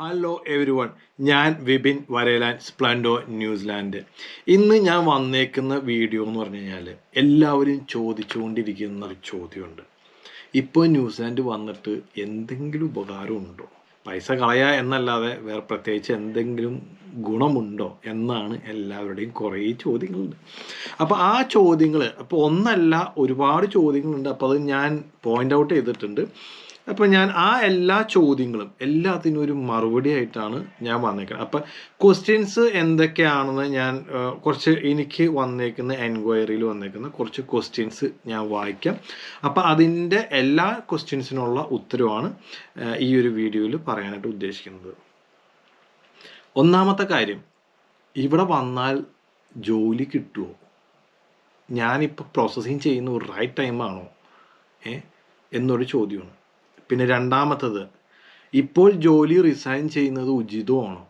Hello every one, ഞാൻ Vipin വരേലാൻ, സ്പ്ലൻഡോ New Zealand. ഇന്ന് ഞാൻ വന്നേക്കുന്ന വീഡിയോ എന്ന് പറഞ്ഞു കഴിഞ്ഞാൽ എല്ലാവരും ചോദിച്ചുകൊണ്ടിരിക്കുന്ന ഒരു ചോദ്യമുണ്ട്. ഇപ്പോൾ ന്യൂസിലാൻഡ് വന്നിട്ട് എന്തെങ്കിലും ഉപകാരം ഉണ്ടോ? പൈസ കളയുക എന്നല്ലാതെ വേറെ പ്രത്യേകിച്ച് എന്തെങ്കിലും ഗുണമുണ്ടോ എന്നാണ് എല്ലാവരുടെയും കുറേ ചോദ്യങ്ങളുണ്ട്. അപ്പോൾ ആ ചോദ്യങ്ങൾ അപ്പോൾ ഒന്നല്ല, ഒരുപാട് ചോദ്യങ്ങളുണ്ട്. അപ്പോൾ അത് ഞാൻ പോയിൻ്റ് ഔട്ട് ചെയ്തിട്ടുണ്ട്. അപ്പോൾ ഞാൻ ആ എല്ലാ ചോദ്യങ്ങളും എല്ലാത്തിനും ഒരു മറുപടി ആയിട്ടാണ് ഞാൻ വന്നേക്കുന്നത്. അപ്പം ക്വസ്റ്റ്യൻസ് എന്തൊക്കെയാണെന്ന് ഞാൻ കുറച്ച് എനിക്ക് വന്നേക്കുന്ന എൻക്വയറിയിൽ വന്നേക്കുന്ന കുറച്ച് ക്വസ്റ്റ്യൻസ് ഞാൻ വായിക്കാം. അപ്പം അതിൻ്റെ എല്ലാ ക്വസ്റ്റ്യൻസിനുള്ള ഉത്തരവാണ് ഈ ഒരു വീഡിയോയിൽ പറയാനായിട്ട് ഉദ്ദേശിക്കുന്നത്. ഒന്നാമത്തെ കാര്യം, ഇവിടെ വന്നാൽ ജോലി കിട്ടുമോ? ഞാനിപ്പോൾ പ്രോസസ്സിങ് ചെയ്യുന്ന ഒരു റൈറ്റ് ടൈമാണോ എന്നൊരു ചോദ്യമാണ്. പിന്നെ രണ്ടാമത്തത്, ഇപ്പോൾ ജോലി റിസൈൻ ചെയ്യുന്നത് ഉചിതമാണോ?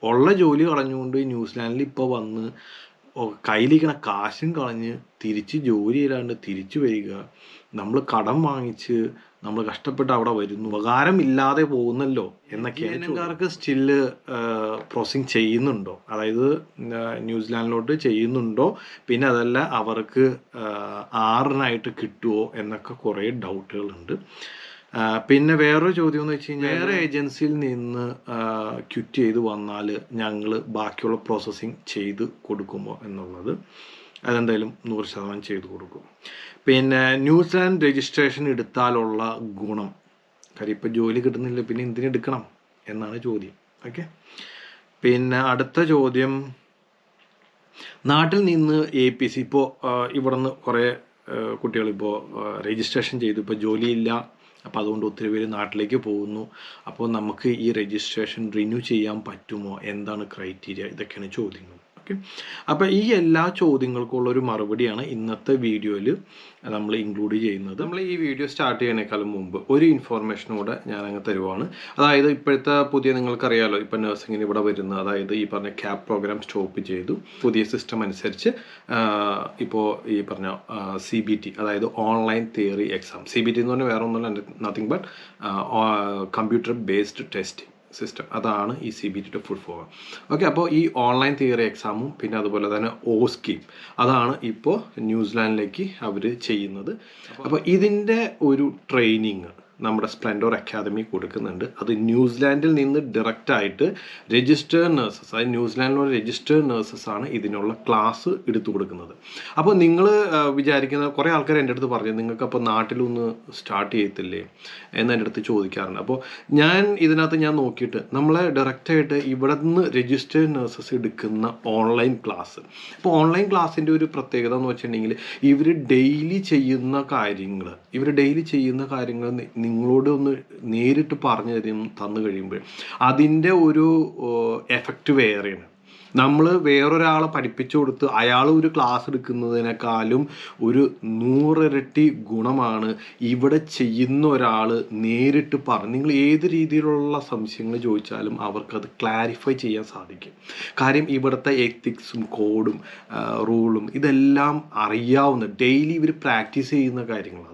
ഉള്ള ജോലി കളഞ്ഞുകൊണ്ട് ന്യൂസിലാൻഡിൽ ഇപ്പോൾ വന്ന് കയ്യിലിരിക്കണ കാശും കളഞ്ഞ് തിരിച്ച് ജോലി ചെയ്താണ്ട് തിരിച്ചു വരിക, നമ്മൾ കടം വാങ്ങിച്ച് നമ്മൾ കഷ്ടപ്പെട്ട് അവിടെ വരുന്നു, ഉപകാരമില്ലാതെ പോകുന്നല്ലോ എന്നൊക്കെയാണ്. ഇന്ത്യക്കാർക്ക് സ്റ്റില് പ്രോസസ്സിങ് ചെയ്യുന്നുണ്ടോ, അതായത് ന്യൂസിലാൻഡിലോട്ട് ചെയ്യുന്നുണ്ടോ? പിന്നെ അതല്ല, അവർക്ക് ആറിനായിട്ട് കിട്ടുമോ എന്നൊക്കെ കുറേ ഡൗട്ടുകളുണ്ട്. പിന്നെ വേറൊരു ചോദ്യം എന്ന് വെച്ച് കഴിഞ്ഞാൽ, വേറെ ഏജൻസിയിൽ നിന്ന് ക്വിറ്റ് ചെയ്ത് വന്നാൽ ഞങ്ങൾ ബാക്കിയുള്ള പ്രോസസ്സിങ് ചെയ്ത് കൊടുക്കുമോ എന്നുള്ളത്. അതെന്തായാലും 100% ചെയ്ത് കൊടുക്കും. പിന്നെ ന്യൂസിലാൻഡ് രജിസ്ട്രേഷൻ എടുത്താലുള്ള ഗുണം, കാര്യം ഇപ്പോൾ ജോലി കിട്ടുന്നില്ല, പിന്നെ എന്തിനെടുക്കണം എന്നാണ് ചോദ്യം. ഓക്കെ. പിന്നെ അടുത്ത ചോദ്യം, നാട്ടിൽ നിന്ന് APC ഇപ്പോൾ ഇവിടെ നിന്ന് കുറേ കുട്ടികളിപ്പോൾ രജിസ്ട്രേഷൻ ചെയ്തു, ഇപ്പോൾ ജോലിയില്ല, അപ്പോൾ അതുകൊണ്ട് ഒത്തിരി പേര് നാട്ടിലേക്ക് പോകുന്നു. അപ്പോൾ നമുക്ക് ഈ രജിസ്ട്രേഷൻ റിന്യൂ ചെയ്യാൻ പറ്റുമോ? എന്താണ് ക്രൈറ്റീരിയ? ഇതൊക്കെയാണ് ചോദ്യങ്ങൾ. ഓക്കെ. അപ്പോൾ ഈ എല്ലാ ചോദ്യങ്ങൾക്കുള്ളൊരു മറുപടിയാണ് ഇന്നത്തെ വീഡിയോയിൽ നമ്മൾ ഇൻക്ലൂഡ് ചെയ്യുന്നത്. നമ്മൾ ഈ വീഡിയോ സ്റ്റാർട്ട് ചെയ്യുന്നതിനേക്കാളും മുമ്പ് ഒരു ഇൻഫോർമേഷനോടെ ഞാനങ്ങ് തരുവാണ്. അതായത് ഇപ്പോഴത്തെ പുതിയ, നിങ്ങൾക്കറിയാലോ, ഇപ്പോൾ നഴ്സിങ്ങിന് ഇവിടെ വരുന്ന, അതായത് ഈ പറഞ്ഞ CAP പ്രോഗ്രാം സ്റ്റോപ്പ് ചെയ്തു. പുതിയ സിസ്റ്റം അനുസരിച്ച് ഇപ്പോൾ ഈ പറഞ്ഞ CBT, അതായത് ഓൺലൈൻ തിയറി എക്സാം. CBT എന്ന് പറഞ്ഞാൽ വേറെ ഒന്നുമല്ല, nothing but computer based testing system. അതാണ് ഈ CBTയുടെ ഫുൾ ഫോം. ഓക്കെ. അപ്പോൾ ഈ ഓൺലൈൻ തിയറി എക്സാമും പിന്നെ അതുപോലെ തന്നെ OSCE, അതാണ് ഇപ്പോൾ ന്യൂസിലാൻഡിലേക്ക് അവർ ചെയ്യുന്നത്. അപ്പോൾ ഇതിൻ്റെ ഒരു ട്രെയിനിങ് നമ്മുടെ സ്പ്ലെൻഡോർ അക്കാദമി കൊടുക്കുന്നുണ്ട്. അത് ന്യൂസിലാൻഡിൽ നിന്ന് ഡയറക്റ്റായിട്ട് രജിസ്റ്റേർഡ് നഴ്സസ്, അതായത് ന്യൂസിലാൻഡിലുള്ള രജിസ്റ്റേർഡ് നഴ്സസ് ആണ് ഇതിനുള്ള ക്ലാസ് എടുത്തു കൊടുക്കുന്നത്. അപ്പോൾ നിങ്ങൾ വിചാരിക്കുന്ന, കുറേ ആൾക്കാർ എൻ്റെ അടുത്ത് പറഞ്ഞു, നിങ്ങൾക്ക് അപ്പോൾ നാട്ടിലൊന്ന് സ്റ്റാർട്ട് ചെയ്യത്തില്ലേ എന്ന് എൻ്റെ അടുത്ത് ചോദിക്കാറുണ്ട്. അപ്പോൾ ഞാൻ നോക്കിയിട്ട് നമ്മളെ ഡയറക്റ്റായിട്ട് ഇവിടെ നിന്ന് രജിസ്റ്റേർഡ് നഴ്സസ് എടുക്കുന്ന ഓൺലൈൻ ക്ലാസ്. അപ്പോൾ ഓൺലൈൻ ക്ലാസ്സിൻ്റെ ഒരു പ്രത്യേകത എന്ന് വെച്ചിട്ടുണ്ടെങ്കിൽ, ഇവർ ഡെയിലി ചെയ്യുന്ന കാര്യങ്ങൾ നിങ്ങളോട് ഒന്ന് നേരിട്ട് പറഞ്ഞു തന്നു കഴിയുമ്പോൾ അതിൻ്റെ ഒരു എഫക്റ്റ് വേറെയാണ്. നമ്മൾ വേറൊരാളെ പഠിപ്പിച്ചു കൊടുത്ത് അയാൾ ഒരു ക്ലാസ് എടുക്കുന്നതിനേക്കാളും ഒരു 100 ഇരട്ടി ഗുണമാണ് ഇവിടെ ചെയ്യുന്ന ഒരാൾ നേരിട്ട് നിങ്ങൾ ഏത് രീതിയിലുള്ള സംശയങ്ങൾ ചോദിച്ചാലും അവർക്കത് ക്ലാരിഫൈ ചെയ്യാൻ സാധിക്കും. കാര്യം ഇവിടുത്തെ എത്തിക്സും കോഡും റൂളും ഇതെല്ലാം അറിയാവുന്ന, ഡെയിലി ഇവർ പ്രാക്ടീസ് ചെയ്യുന്ന കാര്യങ്ങളാണ്.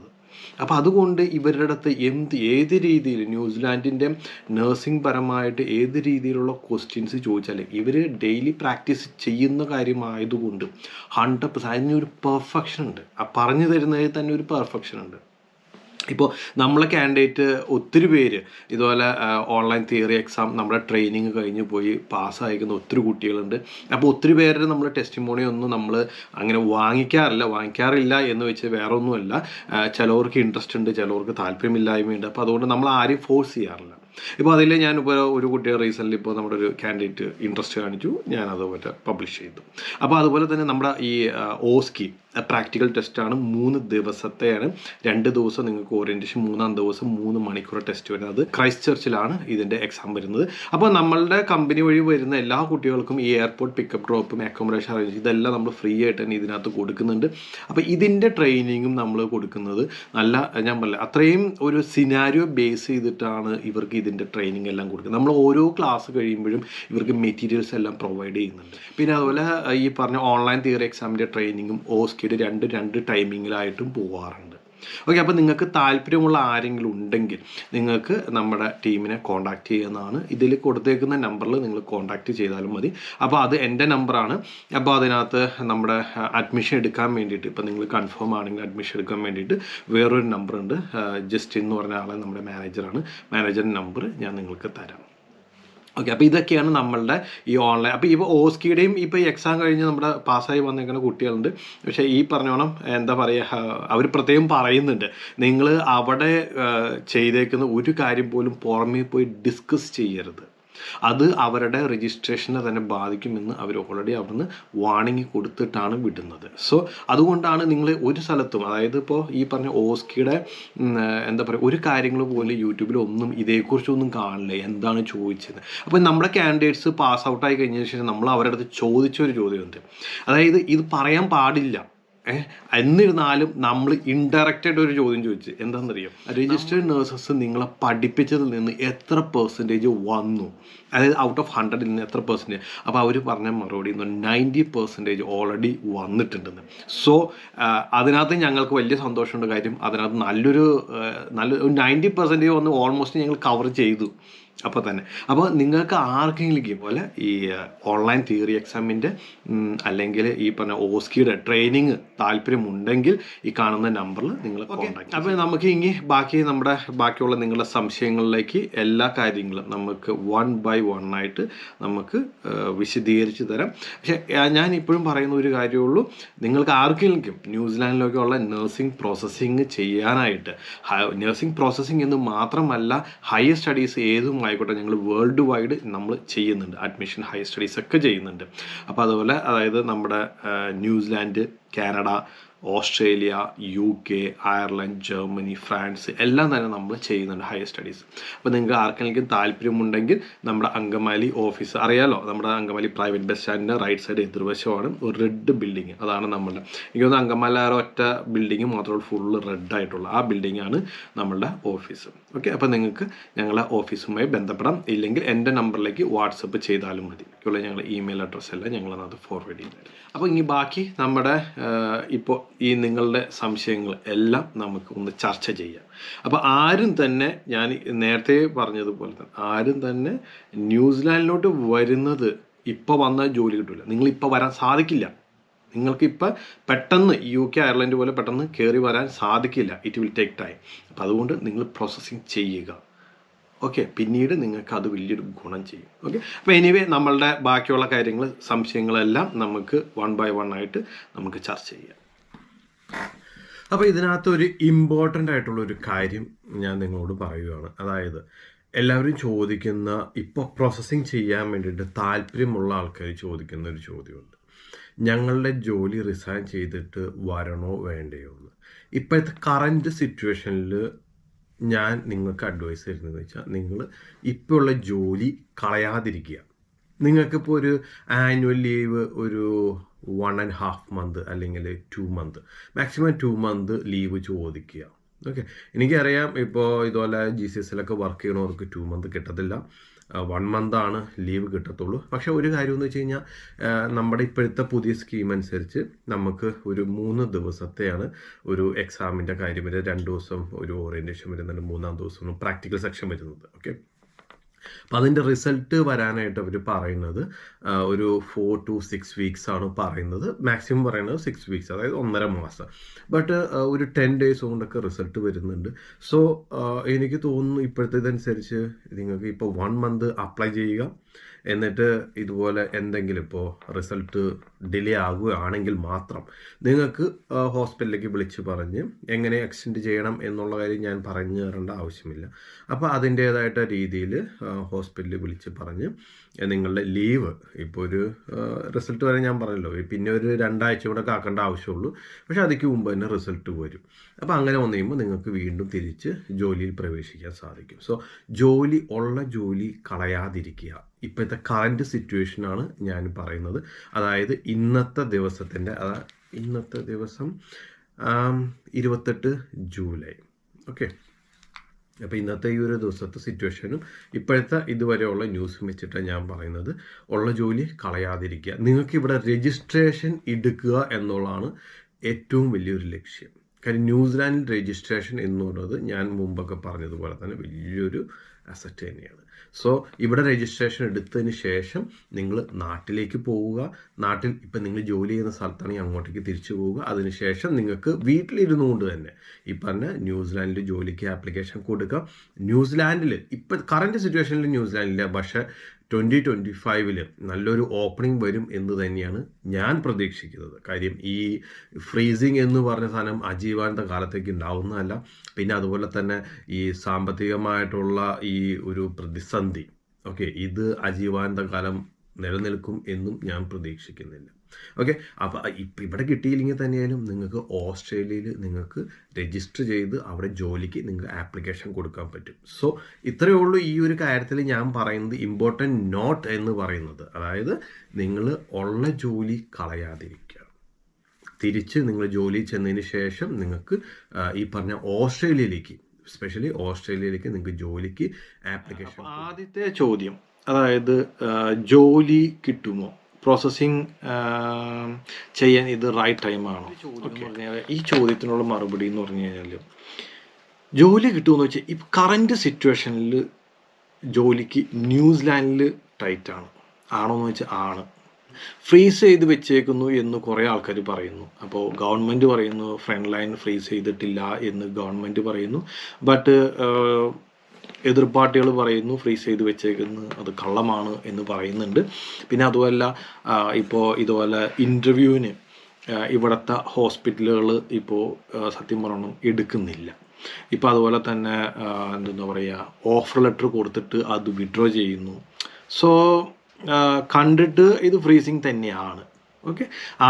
അപ്പോൾ അതുകൊണ്ട് ഇവരുടെ അടുത്ത് ഏത് രീതിയിൽ ന്യൂസിലാൻഡിൻ്റെ നഴ്സിംഗ് പരമായിട്ട് ഏത് രീതിയിലുള്ള ക്വസ്റ്റ്യൻസ് ചോദിച്ചാൽ ഇവർ ഡെയിലി പ്രാക്ടീസ് ചെയ്യുന്ന കാര്യമായതുകൊണ്ട് 100% അതിനൊരു പെർഫെക്ഷൻ ഉണ്ട്. ആ പറഞ്ഞു തരുന്നതിൽ തന്നെ ഒരു പെർഫെക്ഷൻ ഉണ്ട്. ഇപ്പോൾ നമ്മളെ കാൻഡിഡേറ്റ് ഒത്തിരി പേര് ഇതുപോലെ ഓൺലൈൻ തിയറി എക്സാം നമ്മുടെ ട്രെയിനിങ് കഴിഞ്ഞ് പോയി പാസ്സായിരിക്കുന്ന ഒത്തിരി കുട്ടികളുണ്ട്. അപ്പോൾ ഒത്തിരി പേരുടെ നമ്മൾ ടെസ്റ്റിമോണി ഒന്നും നമ്മൾ അങ്ങനെ വാങ്ങിക്കാറില്ല എന്ന് വെച്ച് വേറെ ഒന്നുമല്ല. ചിലവർക്ക് ഇൻട്രസ്റ്റ് ഉണ്ട്, ചിലവർക്ക് താല്പര്യമില്ലായ്മയുണ്ട്. അപ്പോൾ അതുകൊണ്ട് നമ്മൾ ആരെയും ഫോഴ്സ് ചെയ്യാറില്ല. ഇപ്പോൾ അതിൽ ഞാനിപ്പോൾ ഒരു കുട്ടിയെ റീസെൻ്റ്ലി ഇപ്പോൾ നമ്മുടെ ഒരു കാൻഡിഡേറ്റ് ഇൻട്രസ്റ്റ് കാണിച്ചു, ഞാൻ അതുപോലെ പബ്ലിഷ് ചെയ്തു. അപ്പോൾ അതുപോലെ തന്നെ നമ്മുടെ ഈ OSCE പ്രാക്ടിക്കൽ ടെസ്റ്റാണ്, 3 ദിവസത്തെയാണ്. 2 ദിവസം നിങ്ങൾക്ക് ഓറിയൻറ്റേഷൻ, 3-ാം ദിവസം 3 മണിക്കൂർ ടെസ്റ്റ് വരുന്നത്. അത് ക്രൈസ്റ്റ് ചർച്ചിലാണ് ഇതിൻ്റെ എക്സാം വരുന്നത്. അപ്പോൾ നമ്മളുടെ കമ്പനി വഴി വരുന്ന എല്ലാ കുട്ടികൾക്കും ഈ എയർപോർട്ട് പിക്കപ്പ് ഡ്രോപ്പും അക്കോമഡേഷൻ അറേഞ്ച് ഇതെല്ലാം നമ്മൾ ഫ്രീ ആയിട്ട് തന്നെ ഇതിനകത്ത് കൊടുക്കുന്നുണ്ട്. അപ്പോൾ ഇതിൻ്റെ ട്രെയിനിങ്ങും നമ്മൾ കൊടുക്കുന്നത് ഞാൻ പറഞ്ഞില്ല, അത്രയും ഒരു സിനാരിയോ ബേസ് ചെയ്തിട്ടാണ് ഇവർക്ക് ഇതിൻ്റെ ട്രെയിനിങ് എല്ലാം കൊടുക്കുന്നത്. നമ്മൾ ഓരോ ക്ലാസ് കഴിയുമ്പോഴും ഇവർക്ക് മെറ്റീരിയൽസ് എല്ലാം പ്രൊവൈഡ് ചെയ്യുന്നുണ്ട്. പിന്നെ അതുപോലെ ഈ പറഞ്ഞ ഓൺലൈൻ തിയറി എക്സാമിൻ്റെ ട്രെയിനിങ്ങും OSCEയുടെ രണ്ട് ടൈമിങ്ങിലായിട്ടും പോകാറുണ്ട്. ഓക്കെ, അപ്പോൾ നിങ്ങൾക്ക് താല്പര്യമുള്ള ആരെങ്കിലും ഉണ്ടെങ്കിൽ നിങ്ങൾക്ക് നമ്മുടെ ടീമിനെ കോൺടാക്ട് ചെയ്യുന്നതാണ്. ഇതിൽ കൊടുത്തേക്കുന്ന നമ്പറിൽ നിങ്ങൾ കോൺടാക്ട് ചെയ്താലും മതി. അപ്പോൾ അത് എൻ്റെ നമ്പറാണ്. അപ്പോൾ അതിനകത്ത് നമ്മുടെ അഡ്മിഷൻ എടുക്കാൻ വേണ്ടിയിട്ട്, ഇപ്പോൾ നിങ്ങൾ കൺഫേം ആണെങ്കിൽ അഡ്മിഷൻ എടുക്കാൻ വേണ്ടിയിട്ട് വേറൊരു നമ്പറുണ്ട്. ജസ്റ്റിൻ എന്ന് പറഞ്ഞ ആളെ നമ്മുടെ മാനേജറാണ്. മാനേജറിൻ്റെ നമ്പർ ഞാൻ നിങ്ങൾക്ക് തരാം. ഓക്കെ, അപ്പോൾ ഇതൊക്കെയാണ് നമ്മളുടെ ഈ ഓൺലൈൻ. അപ്പോൾ ഇപ്പോൾ ഓസ്കിയുടെയും ഇപ്പോൾ ഈ എക്സാം കഴിഞ്ഞ് നമ്മുടെ പാസ്സായി വന്നിരിക്കുന്ന കുട്ടികളുണ്ട്. പക്ഷേ ഈ പറഞ്ഞോണം എന്താ പറയുക, അവർ പ്രത്യേകം പറയുന്നുണ്ട്, നിങ്ങൾ അവിടെ ചെയ്തേക്കുന്ന ഒരു കാര്യം പോലും പുറമേ പോയി ഡിസ്കസ് ചെയ്യരുത്, അത് അവരുടെ രജിസ്ട്രേഷനെ തന്നെ ബാധിക്കുമെന്ന് അവർ ഓൾറെഡി അവിടുന്ന് വാർണിംഗ് കൊടുത്തിട്ടാണ് വിടുന്നത്. സോ അതുകൊണ്ടാണ് നിങ്ങൾ ഒരു സ്ഥലത്തും, അതായത് ഇപ്പോൾ ഈ പറഞ്ഞ ഓസ്കിയുടെ എന്താ പറയുക, ഒരു കാര്യങ്ങൾ പോലും യൂട്യൂബിലൊന്നും ഇതേക്കുറിച്ചൊന്നും കാണില്ല, എന്താണ് ചോദിച്ചത്. അപ്പോൾ നമ്മുടെ കാൻഡിഡേറ്റ്സ് പാസ് ഔട്ടായി കഴിഞ്ഞതിന് ശേഷം നമ്മൾ അവരുടെ അടുത്ത് ചോദിച്ചൊരു ചോദ്യമുണ്ട്, അതായത് ഇത് പറയാൻ പാടില്ല, എന്നിരുന്നാലും നമ്മൾ ഇൻഡയറക്റ്റായിട്ട് ഒരു ചോദ്യം ചോദിച്ചു. എന്താണെന്നറിയാം, രജിസ്റ്റേർഡ് നേഴ്സസ് നിങ്ങളെ പഠിപ്പിച്ചതിൽ നിന്ന് എത്ര പെർസെൻറ്റേജ് വന്നു, അതായത് ഔട്ട് ഓഫ് 100 നിന്ന് എത്ര പെർസെൻറ്റേജ്. അപ്പോൾ അവർ പറഞ്ഞ മറുപടി 90% ഓൾറെഡി വന്നിട്ടുണ്ടെന്ന്. സോ അതിനകത്ത് ഞങ്ങൾക്ക് വലിയ സന്തോഷമുണ്ട്. കാര്യം അതിനകത്ത് നല്ലൊരു 90% വന്ന് ഓൾമോസ്റ്റ് ഞങ്ങൾ കവർ ചെയ്തു അപ്പോൾ തന്നെ. അപ്പോൾ നിങ്ങൾക്ക് ആർക്കെങ്കിലും പോലെ ഈ ഓൺലൈൻ തിയറി എക്സാമിൻ്റെ അല്ലെങ്കിൽ ഈ പറഞ്ഞ ഓസ്കിയുടെ ട്രെയിനിങ് താല്പര്യമുണ്ടെങ്കിൽ ഈ കാണുന്ന നമ്പറിൽ നിങ്ങൾ കോൺടാക്ട്. അപ്പോൾ നമുക്ക് ഇനി ബാക്കിയുള്ള നിങ്ങളുടെ സംശയങ്ങളിലേക്ക് എല്ലാ കാര്യങ്ങളും നമുക്ക് 1 by 1 ആയിട്ട് നമുക്ക് വിശദീകരിച്ച് തരാം. പക്ഷേ ഞാൻ ഇപ്പോഴും പറയുന്ന ഒരു കാര്യമുള്ളൂ, നിങ്ങൾക്ക് ആർക്കെങ്കിലും ന്യൂസിലാൻഡിലൊക്കെയുള്ള നഴ്സിംഗ് പ്രോസസ്സിങ് ചെയ്യാനായിട്ട്, നഴ്സിംഗ് പ്രോസസ്സിങ് എന്ന് മാത്രമല്ല ഹയർ സ്റ്റഡീസ് ഏതും ആയിക്കോട്ടെ, ഞങ്ങൾ വേൾഡ് വൈഡ് നമ്മൾ ചെയ്യുന്നുണ്ട്, അഡ്മിഷൻ ഹയർ സ്റ്റഡീസ് ഒക്കെ ചെയ്യുന്നുണ്ട്. അപ്പോൾ അതുപോലെ അതായത് നമ്മുടെ New Zealand, Canada, Australia, UK, Ireland, Germany, France എല്ലാം തന്നെ നമ്മൾ ചെയ്യുന്നുണ്ട് ഹയർ സ്റ്റഡീസ്. അപ്പോൾ നിങ്ങൾക്ക് ആർക്കെങ്കിലും താല്പര്യമുണ്ടെങ്കിൽ നമ്മുടെ അങ്കമാലി ഓഫീസ് അറിയാലോ, നമ്മുടെ അങ്കമാലി പ്രൈവറ്റ് ബസ് സ്റ്റാൻഡിൻ്റെ റൈറ്റ് സൈഡ് എതിർവശമാണ് ഒരു റെഡ് ബിൽഡിങ്, അതാണ് നമ്മളുടെ. എനിക്ക് തോന്നുന്നു അങ്കമാലി ഒറ്റ ബിൽഡിങ് മാത്രമേ ഫുള്ള് റെഡ് ആയിട്ടുള്ള ആ ബിൽഡിങ്ങാണ് നമ്മളുടെ ഓഫീസ്. ഓക്കെ, അപ്പോൾ നിങ്ങൾക്ക് ഞങ്ങളെ ഓഫീസുമായി ബന്ധപ്പെടാം. ഇല്ലെങ്കിൽ എൻ്റെ നമ്പറിലേക്ക് വാട്സപ്പ് ചെയ്താലും മതി. ഞങ്ങൾ ഇമെയിൽ അഡ്രസ്സ് എല്ലാം ഞങ്ങളത് ഫോർവേഡ് ചെയ്തു. അപ്പോൾ ഇനി ബാക്കി നമ്മുടെ ഇപ്പോൾ ഈ നിങ്ങളുടെ സംശയങ്ങൾ എല്ലാം നമുക്ക് ഒന്ന് ചർച്ച ചെയ്യാം. അപ്പോൾ ആരും തന്നെ, ഞാൻ നേരത്തെ പറഞ്ഞതുപോലെ തന്നെ, ആരും തന്നെ ന്യൂസിലാൻഡിലോട്ട് വരുന്നത് ഇപ്പോൾ വന്ന ജോലി കിട്ടില്ല. നിങ്ങളിപ്പോൾ വരാൻ സാധിക്കില്ല. നിങ്ങൾക്കിപ്പോൾ പെട്ടെന്ന് UK, അയർലൻഡ് പോലെ പെട്ടെന്ന് കയറി വരാൻ സാധിക്കില്ല. It will take time. അപ്പോൾ അതുകൊണ്ട് നിങ്ങൾ പ്രോസസ്സിങ് ചെയ്യുക. ഓക്കെ, പിന്നീട് നിങ്ങൾക്ക് അത് വലിയൊരു ഗുണം ചെയ്യും. ഓക്കെ, അപ്പോൾ എനിവേ നമ്മളുടെ ബാക്കിയുള്ള കാര്യങ്ങൾ, സംശയങ്ങളെല്ലാം നമുക്ക് 1 by 1 ആയിട്ട് നമുക്ക് ചർച്ച ചെയ്യാം. അപ്പോൾ ഇതിനകത്ത് ഒരു ഇമ്പോർട്ടൻ്റ് ആയിട്ടുള്ളൊരു കാര്യം ഞാൻ നിങ്ങളോട് പറയുകയാണ്. അതായത് എല്ലാവരും ചോദിക്കുന്ന, ഇപ്പോൾ പ്രോസസ്സിങ് ചെയ്യാൻ വേണ്ടിയിട്ട് താല്പര്യമുള്ള ആൾക്കാർ ചോദിക്കുന്ന ഒരു ചോദ്യമുണ്ട്, ഞങ്ങളുടെ ജോലി റിസൈൻ ചെയ്തിട്ട് വരണോ വേണ്ടയോ എന്ന്. ഇപ്പോഴത്തെ കറൻറ്റ് സിറ്റുവേഷനിൽ ഞാൻ നിങ്ങൾക്ക് അഡ്വൈസ് തരുന്നതെന്ന് വെച്ചാൽ, നിങ്ങൾ ഇപ്പോൾ ഉള്ള ജോലി കളയാതിരിക്കുക. നിങ്ങൾക്കിപ്പോൾ ഒരു ആനുവൽ ലീവ് ഒരു 1.5 month അല്ലെങ്കിൽ 2 month, മാക്സിമം 2 month ലീവ് ചോദിക്കുക. ഓക്കെ, എനിക്കറിയാം ഇപ്പോൾ ഇതുപോലെ GCSലൊക്കെ വർക്ക് ചെയ്യണവർക്ക് 2 month കിട്ടത്തില്ല, 1 month ആണ് ലീവ് കിട്ടത്തുള്ളൂ. പക്ഷേ ഒരു കാര്യം എന്ന് വെച്ച് കഴിഞ്ഞാൽ, നമ്മുടെ ഇപ്പോഴത്തെ പുതിയ സ്കീം അനുസരിച്ച് നമുക്ക് ഒരു 3 ദിവസത്തെയാണ് ഒരു എക്സാമിൻ്റെ കാര്യം വരുന്നത്. 2 ദിവസം ഒരു ഓറിയൻറ്റേഷൻ വരുന്നുണ്ട്, 3-ാം ദിവസം പ്രാക്ടിക്കൽ സെക്ഷൻ വരുന്നത്. ഓക്കെ, അപ്പം അതിൻ്റെ റിസൾട്ട് വരാനായിട്ട് അവർ പറയുന്നത് ഒരു 4 to 6 weeks ആണ് പറയുന്നത്. മാക്സിമം പറയുന്നത് 6 weeks, അതായത് 1.5 മാസം. ബട്ട് ഒരു 10 days കൊണ്ടൊക്കെ റിസൾട്ട് വരുന്നുണ്ട്. സോ എനിക്ക് തോന്നുന്നു ഇപ്പോഴത്തെ ഇതനുസരിച്ച് നിങ്ങൾക്ക് ഇപ്പോൾ 1 month അപ്ലൈ ചെയ്യുക. എന്നിട്ട് ഇതുപോലെ എന്തെങ്കിലും ഇപ്പോൾ റിസൾട്ട് ഡിലേ ആകുകയാണെങ്കിൽ മാത്രം നിങ്ങൾക്ക് ഹോസ്പിറ്റലിലേക്ക് വിളിച്ച് പറഞ്ഞ് എങ്ങനെ എക്സ്റ്റെൻഡ് ചെയ്യണം എന്നുള്ള കാര്യം ഞാൻ പറഞ്ഞു തരേണ്ട ആവശ്യമില്ല. അപ്പോൾ അതിൻ്റേതായിട്ട് രീതിയിൽ ഹോസ്പിറ്റലിൽ വിളിച്ച് പറഞ്ഞ് നിങ്ങളുടെ ലീവ്, ഇപ്പോൾ ഒരു റിസൾട്ട് വരെ ഞാൻ പറഞ്ഞല്ലോ, പിന്നെ ഒരു 2 ആഴ്ച കൂടെ കാക്കേണ്ട ആവശ്യമുള്ളൂ. പക്ഷേ അതിക്ക് മുമ്പ് തന്നെ റിസൾട്ട് വരും. അപ്പോൾ അങ്ങനെ വന്നു കഴിയുമ്പോൾ നിങ്ങൾക്ക് വീണ്ടും തിരിച്ച് ജോലിയിൽ പ്രവേശിക്കാൻ സാധിക്കും. സോ ജോലി കളയാതിരിക്കുക. ഇപ്പോഴത്തെ കറൻറ്റ് സിറ്റുവേഷനാണ് ഞാൻ പറയുന്നത്. അതായത് ഇന്നത്തെ ദിവസം 28 ജൂലൈ. ഓക്കെ, അപ്പോൾ ഇന്നത്തെ ഈ ഒരു ദിവസത്തെ സിറ്റുവേഷനും ഇപ്പോഴത്തെ ഇതുവരെയുള്ള ന്യൂസും വെച്ചിട്ടാണ് ഞാൻ പറയുന്നത്, ഉള്ള ജോലി കളയാതിരിക്കുക. നിങ്ങൾക്കിവിടെ രജിസ്ട്രേഷൻ എടുക്കുക എന്നുള്ളതാണ് ഏറ്റവും വലിയൊരു ലക്ഷ്യം. കാര്യം ന്യൂസിലാൻഡിൽ രജിസ്ട്രേഷൻ എന്ന് പറയുന്നത് ഞാൻ മുമ്പൊക്കെ പറഞ്ഞതുപോലെ തന്നെ വലിയൊരു അസറ്റ് തന്നെയാണ്. സോ ഇവിടെ രജിസ്ട്രേഷൻ എടുത്തതിന് ശേഷം നിങ്ങൾ നാട്ടിലേക്ക് പോവുക. നാട്ടിൽ ഇപ്പം നിങ്ങൾ ജോലി ചെയ്യുന്ന സ്ഥലത്താണെങ്കിൽ അങ്ങോട്ടേക്ക് തിരിച്ചു പോവുക. അതിനുശേഷം നിങ്ങൾക്ക് വീട്ടിലിരുന്നു കൊണ്ട് തന്നെ ഈ പറഞ്ഞ ന്യൂസിലാൻഡിൽ ജോലിക്ക് ആപ്ലിക്കേഷൻ കൊടുക്കുക. ന്യൂസിലാൻഡിൽ ഇപ്പം കറൻറ്റ് സിറ്റുവേഷനിൽ ന്യൂസിലാൻഡില്ല, പക്ഷേ 2025 നല്ലൊരു ഓപ്പണിംഗ് വരും എന്ന് തന്നെയാണ് ഞാൻ പ്രതീക്ഷിക്കുന്നത്. കാര്യം ഈ ഫ്രീസിങ് എന്ന് പറഞ്ഞ സാധനം അജീവാനന്ത കാലത്തേക്ക് ഉണ്ടാവുന്നതല്ല. പിന്നെ അതുപോലെ തന്നെ ഈ സാമ്പത്തികമായിട്ടുള്ള ഈ ഒരു പ്രതിസന്ധി ഇത് അജീവാനന്ത കാലം നിലനിൽക്കും എന്നും ഞാൻ പ്രതീക്ഷിക്കുന്നില്ല. അപ്പോൾ ഇപ്പം ഇവിടെ കിട്ടിയില്ലെങ്കിൽ തന്നെയാലും നിങ്ങൾക്ക് ഓസ്ട്രേലിയയിൽ നിങ്ങൾക്ക് രജിസ്റ്റർ ചെയ്ത് അവിടെ ജോലിക്ക് നിങ്ങൾക്ക് ആപ്ലിക്കേഷൻ കൊടുക്കാൻ പറ്റും. സോ ഇത്രയേ ഉള്ളൂ ഈ ഒരു കാര്യത്തിൽ ഞാൻ പറയുന്നത്. ഇമ്പോർട്ടൻറ്റ് നോട്ട് എന്ന് പറയുന്നത്, അതായത് നിങ്ങൾ ഉള്ള ജോലി കളയാതിരിക്കുക. തിരിച്ച് നിങ്ങൾ ജോലി ചെന്നതിന് ശേഷം നിങ്ങൾക്ക് ഈ പറഞ്ഞ ഓസ്ട്രേലിയയിലേക്ക്, സ്പെഷ്യലി ഓസ്ട്രേലിയയിലേക്ക് നിങ്ങൾക്ക് ജോലിക്ക് ആപ്ലിക്കേഷൻ. ആദ്യത്തെ ചോദ്യം, അതായത് ജോലി കിട്ടുമോ, പ്രോസസ്സിങ് ചെയ്യാൻ ഇത് റൈറ്റ് ടൈമാണോ? ഈ ചോദ്യത്തിനുള്ള മറുപടി എന്ന് പറഞ്ഞു കഴിഞ്ഞാൽ, ജോലി കിട്ടുമെന്ന് വെച്ചാൽ ഈ കറൻറ്റ് സിറ്റുവേഷനിൽ ജോലിക്ക് ന്യൂസിലാൻഡിൽ ടൈറ്റാണ്. ആണോന്ന് വെച്ചാൽ ആണ്. ഫ്രീസ് ചെയ്ത് വെച്ചേക്കുന്നു എന്ന് കുറേ ആൾക്കാർ പറയുന്നു. അപ്പോൾ ഗവൺമെൻറ് പറയുന്നു ഫ്രണ്ട് ലൈൻ ഫ്രീസ് ചെയ്തിട്ടില്ല എന്ന് ഗവൺമെൻറ് പറയുന്നു. ബട്ട് എതിർ പാർട്ടികൾ പറയുന്നു ഫ്രീസ് ചെയ്ത് വെച്ചേക്കുന്നു, അത് കള്ളമാണ് എന്ന് പറയുന്നുണ്ട്. പിന്നെ അതുമല്ല, ഇപ്പോൾ ഇതുപോലെ ഇൻ്റർവ്യൂവിന് ഇവിടുത്തെ ഹോസ്പിറ്റലുകൾ ഇപ്പോൾ സത്യം പറയണം എടുക്കുന്നില്ല. ഇപ്പോൾ അതുപോലെ തന്നെ എന്താ പറയുക, ഓഫർ ലെറ്റർ കൊടുത്തിട്ട് അത് വിഡ്രോ ചെയ്യുന്നു. സോ കണ്ടിട്ട് ഇത് ഫ്രീസിങ് തന്നെയാണ്.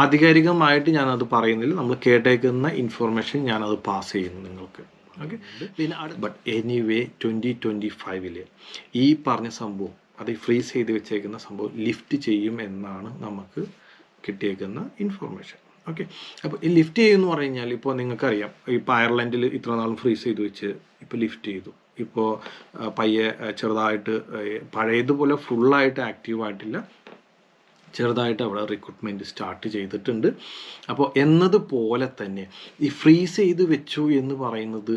ആധികാരികമായിട്ട് ഞാനത് പറയുന്നില്ല, നമ്മൾ കേട്ടേക്കുന്ന ഇൻഫർമേഷൻ ഞാനത് പാസ് ചെയ്യുന്നു നിങ്ങൾക്ക്. പിന്നെ ബട്ട് എനിവേ 2025 ഈ പറഞ്ഞ സംഭവം, അത് ഫ്രീസ് ചെയ്ത് വെച്ചേക്കുന്ന സംഭവം ലിഫ്റ്റ് ചെയ്യും എന്നാണ് നമുക്ക് കിട്ടിയേക്കുന്ന ഇൻഫർമേഷൻ. അപ്പോൾ ഈ ലിഫ്റ്റ് ചെയ്യുമെന്ന് പറഞ്ഞു കഴിഞ്ഞാൽ, ഇപ്പോൾ നിങ്ങൾക്കറിയാം, ഇപ്പോൾ അയർലൻഡിൽ ഇത്ര നാളും ഫ്രീസ് ചെയ്ത് വെച്ച് ഇപ്പോൾ ലിഫ്റ്റ് ചെയ്തു. ഇപ്പോൾ പയ്യെ ചെറുതായിട്ട്, പഴയതുപോലെ ഫുള്ളായിട്ട് ആക്റ്റീവായിട്ടില്ല, ചെറുതായിട്ട് അവിടെ റിക്രൂട്ട്മെൻറ്റ് സ്റ്റാർട്ട് ചെയ്തിട്ടുണ്ട്. അപ്പോൾ എന്നതുപോലെ തന്നെ ഈ ഫ്രീസ് ചെയ്ത് വെച്ചു എന്ന് പറയുന്നത്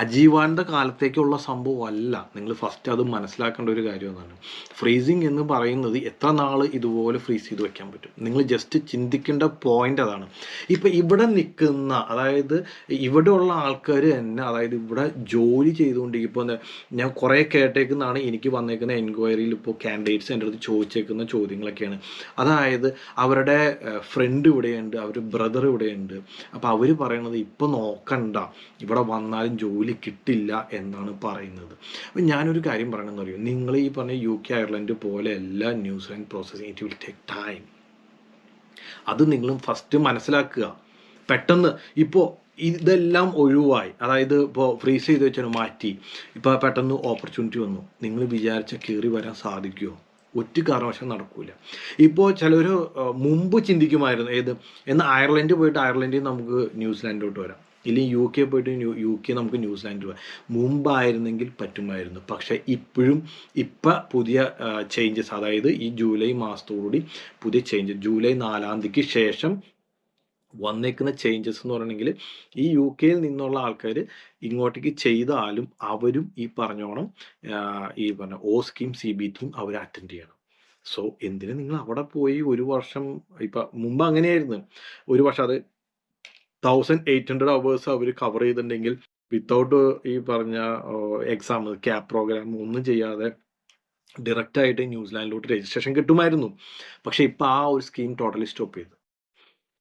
അജീവാനന്ത കാലത്തേക്കുള്ള സംഭവമല്ല. നിങ്ങൾ ഫസ്റ്റ് അത് മനസ്സിലാക്കേണ്ട ഒരു കാര്യം എന്നാണ്. ഫ്രീസിങ് എന്ന് പറയുന്നത് എത്ര നാൾ ഇതുപോലെ ഫ്രീസ് ചെയ്ത് വെക്കാൻ പറ്റും? നിങ്ങൾ ജസ്റ്റ് ചിന്തിക്കേണ്ട പോയിന്റ് അതാണ്. ഇപ്പം ഇവിടെ നിൽക്കുന്ന, അതായത് ഇവിടെയുള്ള ആൾക്കാർ തന്നെ, അതായത് ഇവിടെ ജോലി ചെയ്തുകൊണ്ട്, ഇപ്പോൾ ഞാൻ കുറേ കേട്ടേക്കുന്നതാണ്, എനിക്ക് വന്നേക്കുന്ന എൻക്വയറിയിൽ ഇപ്പോൾ കാൻഡിഡേറ്റ്സ് എൻ്റെ അടുത്ത് ചോദിച്ചേക്കുന്ന ചോദ്യങ്ങളൊക്കെയാണ്. അതായത് അവരുടെ ഫ്രണ്ട് ഇവിടെയുണ്ട്, അവർ ബ്രദർ ഇവിടെയുണ്ട്. അപ്പോൾ അവർ പറയണത് ഇപ്പോൾ നോക്കണ്ട, ഇവിടെ വന്നാലും ജോലി കിട്ടില്ല എന്നാണ് പറയുന്നത്. അപ്പം ഞാനൊരു കാര്യം പറയണമെന്ന് അറിയും, നിങ്ങൾ ഈ പറഞ്ഞ UK അയർലൻഡ് പോലെ എല്ലാ New Zealand processing it will take time. അത് നിങ്ങളും ഫസ്റ്റ് മനസ്സിലാക്കുക. പെട്ടെന്ന് ഇപ്പോൾ ഇതെല്ലാം ഒഴിവായി, അതായത് ഇപ്പോൾ ഫ്രീസ് ചെയ്ത് വെച്ചാൽ മാറ്റി, ഇപ്പോൾ പെട്ടെന്ന് ഓപ്പർച്യൂണിറ്റി വന്നു, നിങ്ങൾ വിചാരിച്ച കയറി വരാൻ സാധിക്കുമോ? ഒറ്റ കാരണവശാലും നടക്കൂല. ഇപ്പോൾ ചിലർ മുമ്പ് ചിന്തിക്കുമായിരുന്നു എന്നാൽ അയർലൻഡ് പോയിട്ട് അയർലൻഡിൽ നമുക്ക് ന്യൂസിലാൻഡിലോട്ട് വരാം, ഇല്ലെങ്കിൽ UK പോയിട്ട് UK നമുക്ക് ന്യൂസിലാൻഡിൽ വരാം. മുമ്പായിരുന്നെങ്കിൽ പറ്റുമായിരുന്നു. പക്ഷേ ഇപ്പോഴും പുതിയ ചേഞ്ചസ്, അതായത് ഈ ജൂലൈ മാസത്തോടുകൂടി പുതിയ ചേഞ്ചസ്, ജൂലൈ 4-ാം തീയതിക്ക് ശേഷം വന്നേക്കുന്ന ചേഞ്ചസ് എന്ന് പറയണമെങ്കിൽ, ഈ UK നിന്നുള്ള ആൾക്കാർ ഇങ്ങോട്ടേക്ക് ചെയ്താലും അവരും ഈ പറഞ്ഞോണം ഈ പറഞ്ഞ സ്കീം CBTയും അവർ അറ്റൻഡ് ചെയ്യണം. സോ എന്തിന് നിങ്ങൾ അവിടെ പോയി ഒരു വർഷം, ഇപ്പം മുമ്പ് അങ്ങനെയായിരുന്നു, ഒരു വർഷം അത് 1800 hours അവർ കവർ ചെയ്തിട്ടുണ്ടെങ്കിൽ വിത്തൗട്ട് ഈ പറഞ്ഞ എക്സാം, ക്യാപ് പ്രോഗ്രാം ഒന്നും ചെയ്യാതെ ഡയറക്റ്റായിട്ട് ന്യൂസിലാൻഡിലോട്ട് രജിസ്ട്രേഷൻ കിട്ടുമായിരുന്നു. പക്ഷേ ഇപ്പോൾ ആ ഒരു സ്കീം ടോട്ടലി സ്റ്റോപ്പ് ചെയ്തു.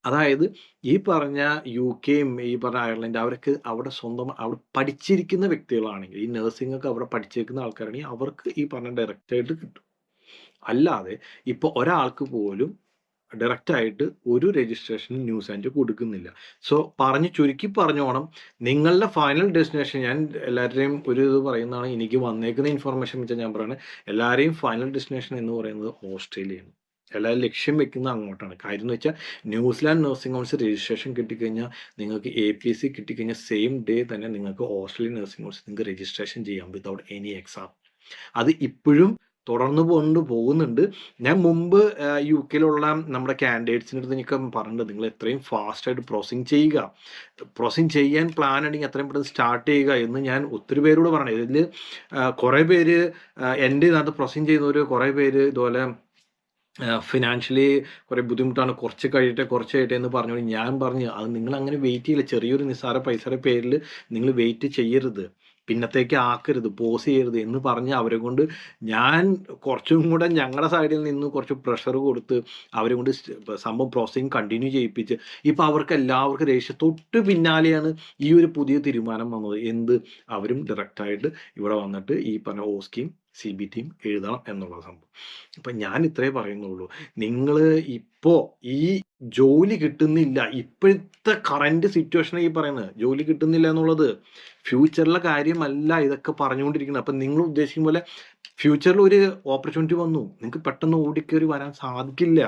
അതായത് ഈ പറഞ്ഞ UKയും ഈ പറഞ്ഞ അയർലൻഡ്, അവർക്ക് അവിടെ സ്വന്തം അവിടെ പഠിച്ചിരിക്കുന്ന വ്യക്തികളാണെങ്കിൽ, ഈ നഴ്സിംഗ് ഒക്കെ അവിടെ പഠിച്ചിരിക്കുന്ന ആൾക്കാരാണെങ്കിൽ അവർക്ക് ഈ പറഞ്ഞ ഡയറക്റ്റായിട്ട് കിട്ടും. അല്ലാതെ ഇപ്പോൾ ഒരാൾക്ക് പോലും ഡയറക്റ്റായിട്ട് ഒരു രജിസ്ട്രേഷൻ ന്യൂസിലാൻഡ് കൊടുക്കുന്നില്ല. സോ ചുരുക്കി പറഞ്ഞോണം, നിങ്ങളുടെ ഫൈനൽ ഡെസ്റ്റിനേഷൻ, ഞാൻ എല്ലാവരുടെയും ഒരു ഇത് പറയുന്നതാണ്, എനിക്ക് വന്നേക്കുന്ന ഇൻഫർമേഷൻ വെച്ചാൽ ഞാൻ പറയുന്നത്, എല്ലാവരെയും ഫൈനൽ ഡെസ്റ്റിനേഷൻ എന്ന് പറയുന്നത് ഓസ്ട്രേലിയയാണ്. എല്ലാവരും ലക്ഷ്യം വെക്കുന്നത് അങ്ങോട്ടാണ്. കാര്യം എന്ന് വെച്ചാൽ ന്യൂസിലാൻഡ് നഴ്സിംഗ് കൗൺസിൽ രജിസ്ട്രേഷൻ കിട്ടിക്കഴിഞ്ഞാൽ, നിങ്ങൾക്ക് APC കിട്ടിക്കഴിഞ്ഞാൽ സെയിം ഡേ തന്നെ നിങ്ങൾക്ക് ഓസ്ട്രേലിയൻ നഴ്സിംഗ് കൗൺസിൽ നിങ്ങൾക്ക് രജിസ്ട്രേഷൻ ചെയ്യാം വിതൗട്ട് എനി എക്സാം. അത് ഇപ്പോഴും തുടർന്ന് പോകുന്നുണ്ട്. ഞാൻ മുമ്പ് യുകെയിലുള്ള നമ്മുടെ കാൻഡിഡേറ്റ്സിൻ്റെ അടുത്ത് എനിക്ക് പറഞ്ഞിട്ടുണ്ട്, നിങ്ങൾ എത്രയും ഫാസ്റ്റായിട്ട് പ്രോസസ്സിംഗ് ചെയ്യുക. പ്രോസസ്സിംഗ് ചെയ്യാൻ പ്ലാൻ ഉണ്ടെങ്കിൽ എത്രയും പെട്ടെന്ന് സ്റ്റാർട്ട് ചെയ്യുക എന്ന് ഞാൻ ഒത്തിരി പേരോട് പറഞ്ഞു. ഇതിൽ കുറേ പേര് എൻ്റെ ഇതിനകത്ത് പ്രോസസ്സിംഗ് ചെയ്യുന്നവർ കുറേ പേര് ഇതുപോലെ ഫിനാൻഷ്യലി കുറേ ബുദ്ധിമുട്ടാണ്, കുറച്ച് കഴിയട്ടെ എന്ന് പറഞ്ഞോണ്ട് ഞാൻ പറഞ്ഞു, അത് നിങ്ങൾ അങ്ങനെ വെയിറ്റ് ചെയ്യില്ല. ചെറിയൊരു നിസ്സാര പൈസയുടെ പേരിൽ നിങ്ങൾ വെയിറ്റ് ചെയ്യരുത്, പിന്നത്തേക്ക് ആക്കരുത്, പോസ് ചെയ്യരുത് എന്ന് പറഞ്ഞ് അവരെ കൊണ്ട് ഞാൻ കുറച്ചും കൂടെ ഞങ്ങളുടെ സൈഡിൽ നിന്ന് കുറച്ച് പ്രഷർ കൊടുത്ത് അവരെ കൊണ്ട് സംഭവം പ്രോസസ്സിങ് കണ്ടിന്യൂ ചെയ്യിപ്പിച്ച് ഇപ്പം അവർക്ക് എല്ലാവർക്കും രജിസ്റ്റർ തൊട്ട് പിന്നാലെയാണ് ഈ ഒരു പുതിയ തീരുമാനം വന്നത്. എന്ത്, അവരും ഡയറക്റ്റായിട്ട് ഇവിടെ വന്നിട്ട് ഈ പറഞ്ഞ ഓസ്കിയും CBTയും എഴുതണം എന്നുള്ള സംഭവം. അപ്പം ഞാൻ ഇത്രേ പറയുന്നുള്ളൂ, നിങ്ങൾ ഇപ്പോൾ ഈ ജോലി കിട്ടുന്നില്ല, ഇപ്പോഴത്തെ കറൻറ്റ് സിറ്റുവേഷനാണ് ഈ പറയുന്നത്, ജോലി കിട്ടുന്നില്ല എന്നുള്ളത് ഫ്യൂച്ചറിലെ കാര്യമല്ല ഇതൊക്കെ പറഞ്ഞുകൊണ്ടിരിക്കുന്നത്. അപ്പം നിങ്ങൾ ഉദ്ദേശിക്കും പോലെ ഫ്യൂച്ചറിൽ ഒരു ഓപ്പർച്യൂണിറ്റി വന്നു, നിങ്ങൾക്ക് പെട്ടെന്ന് ഓടിക്കേറി വരാൻ സാധിക്കില്ല.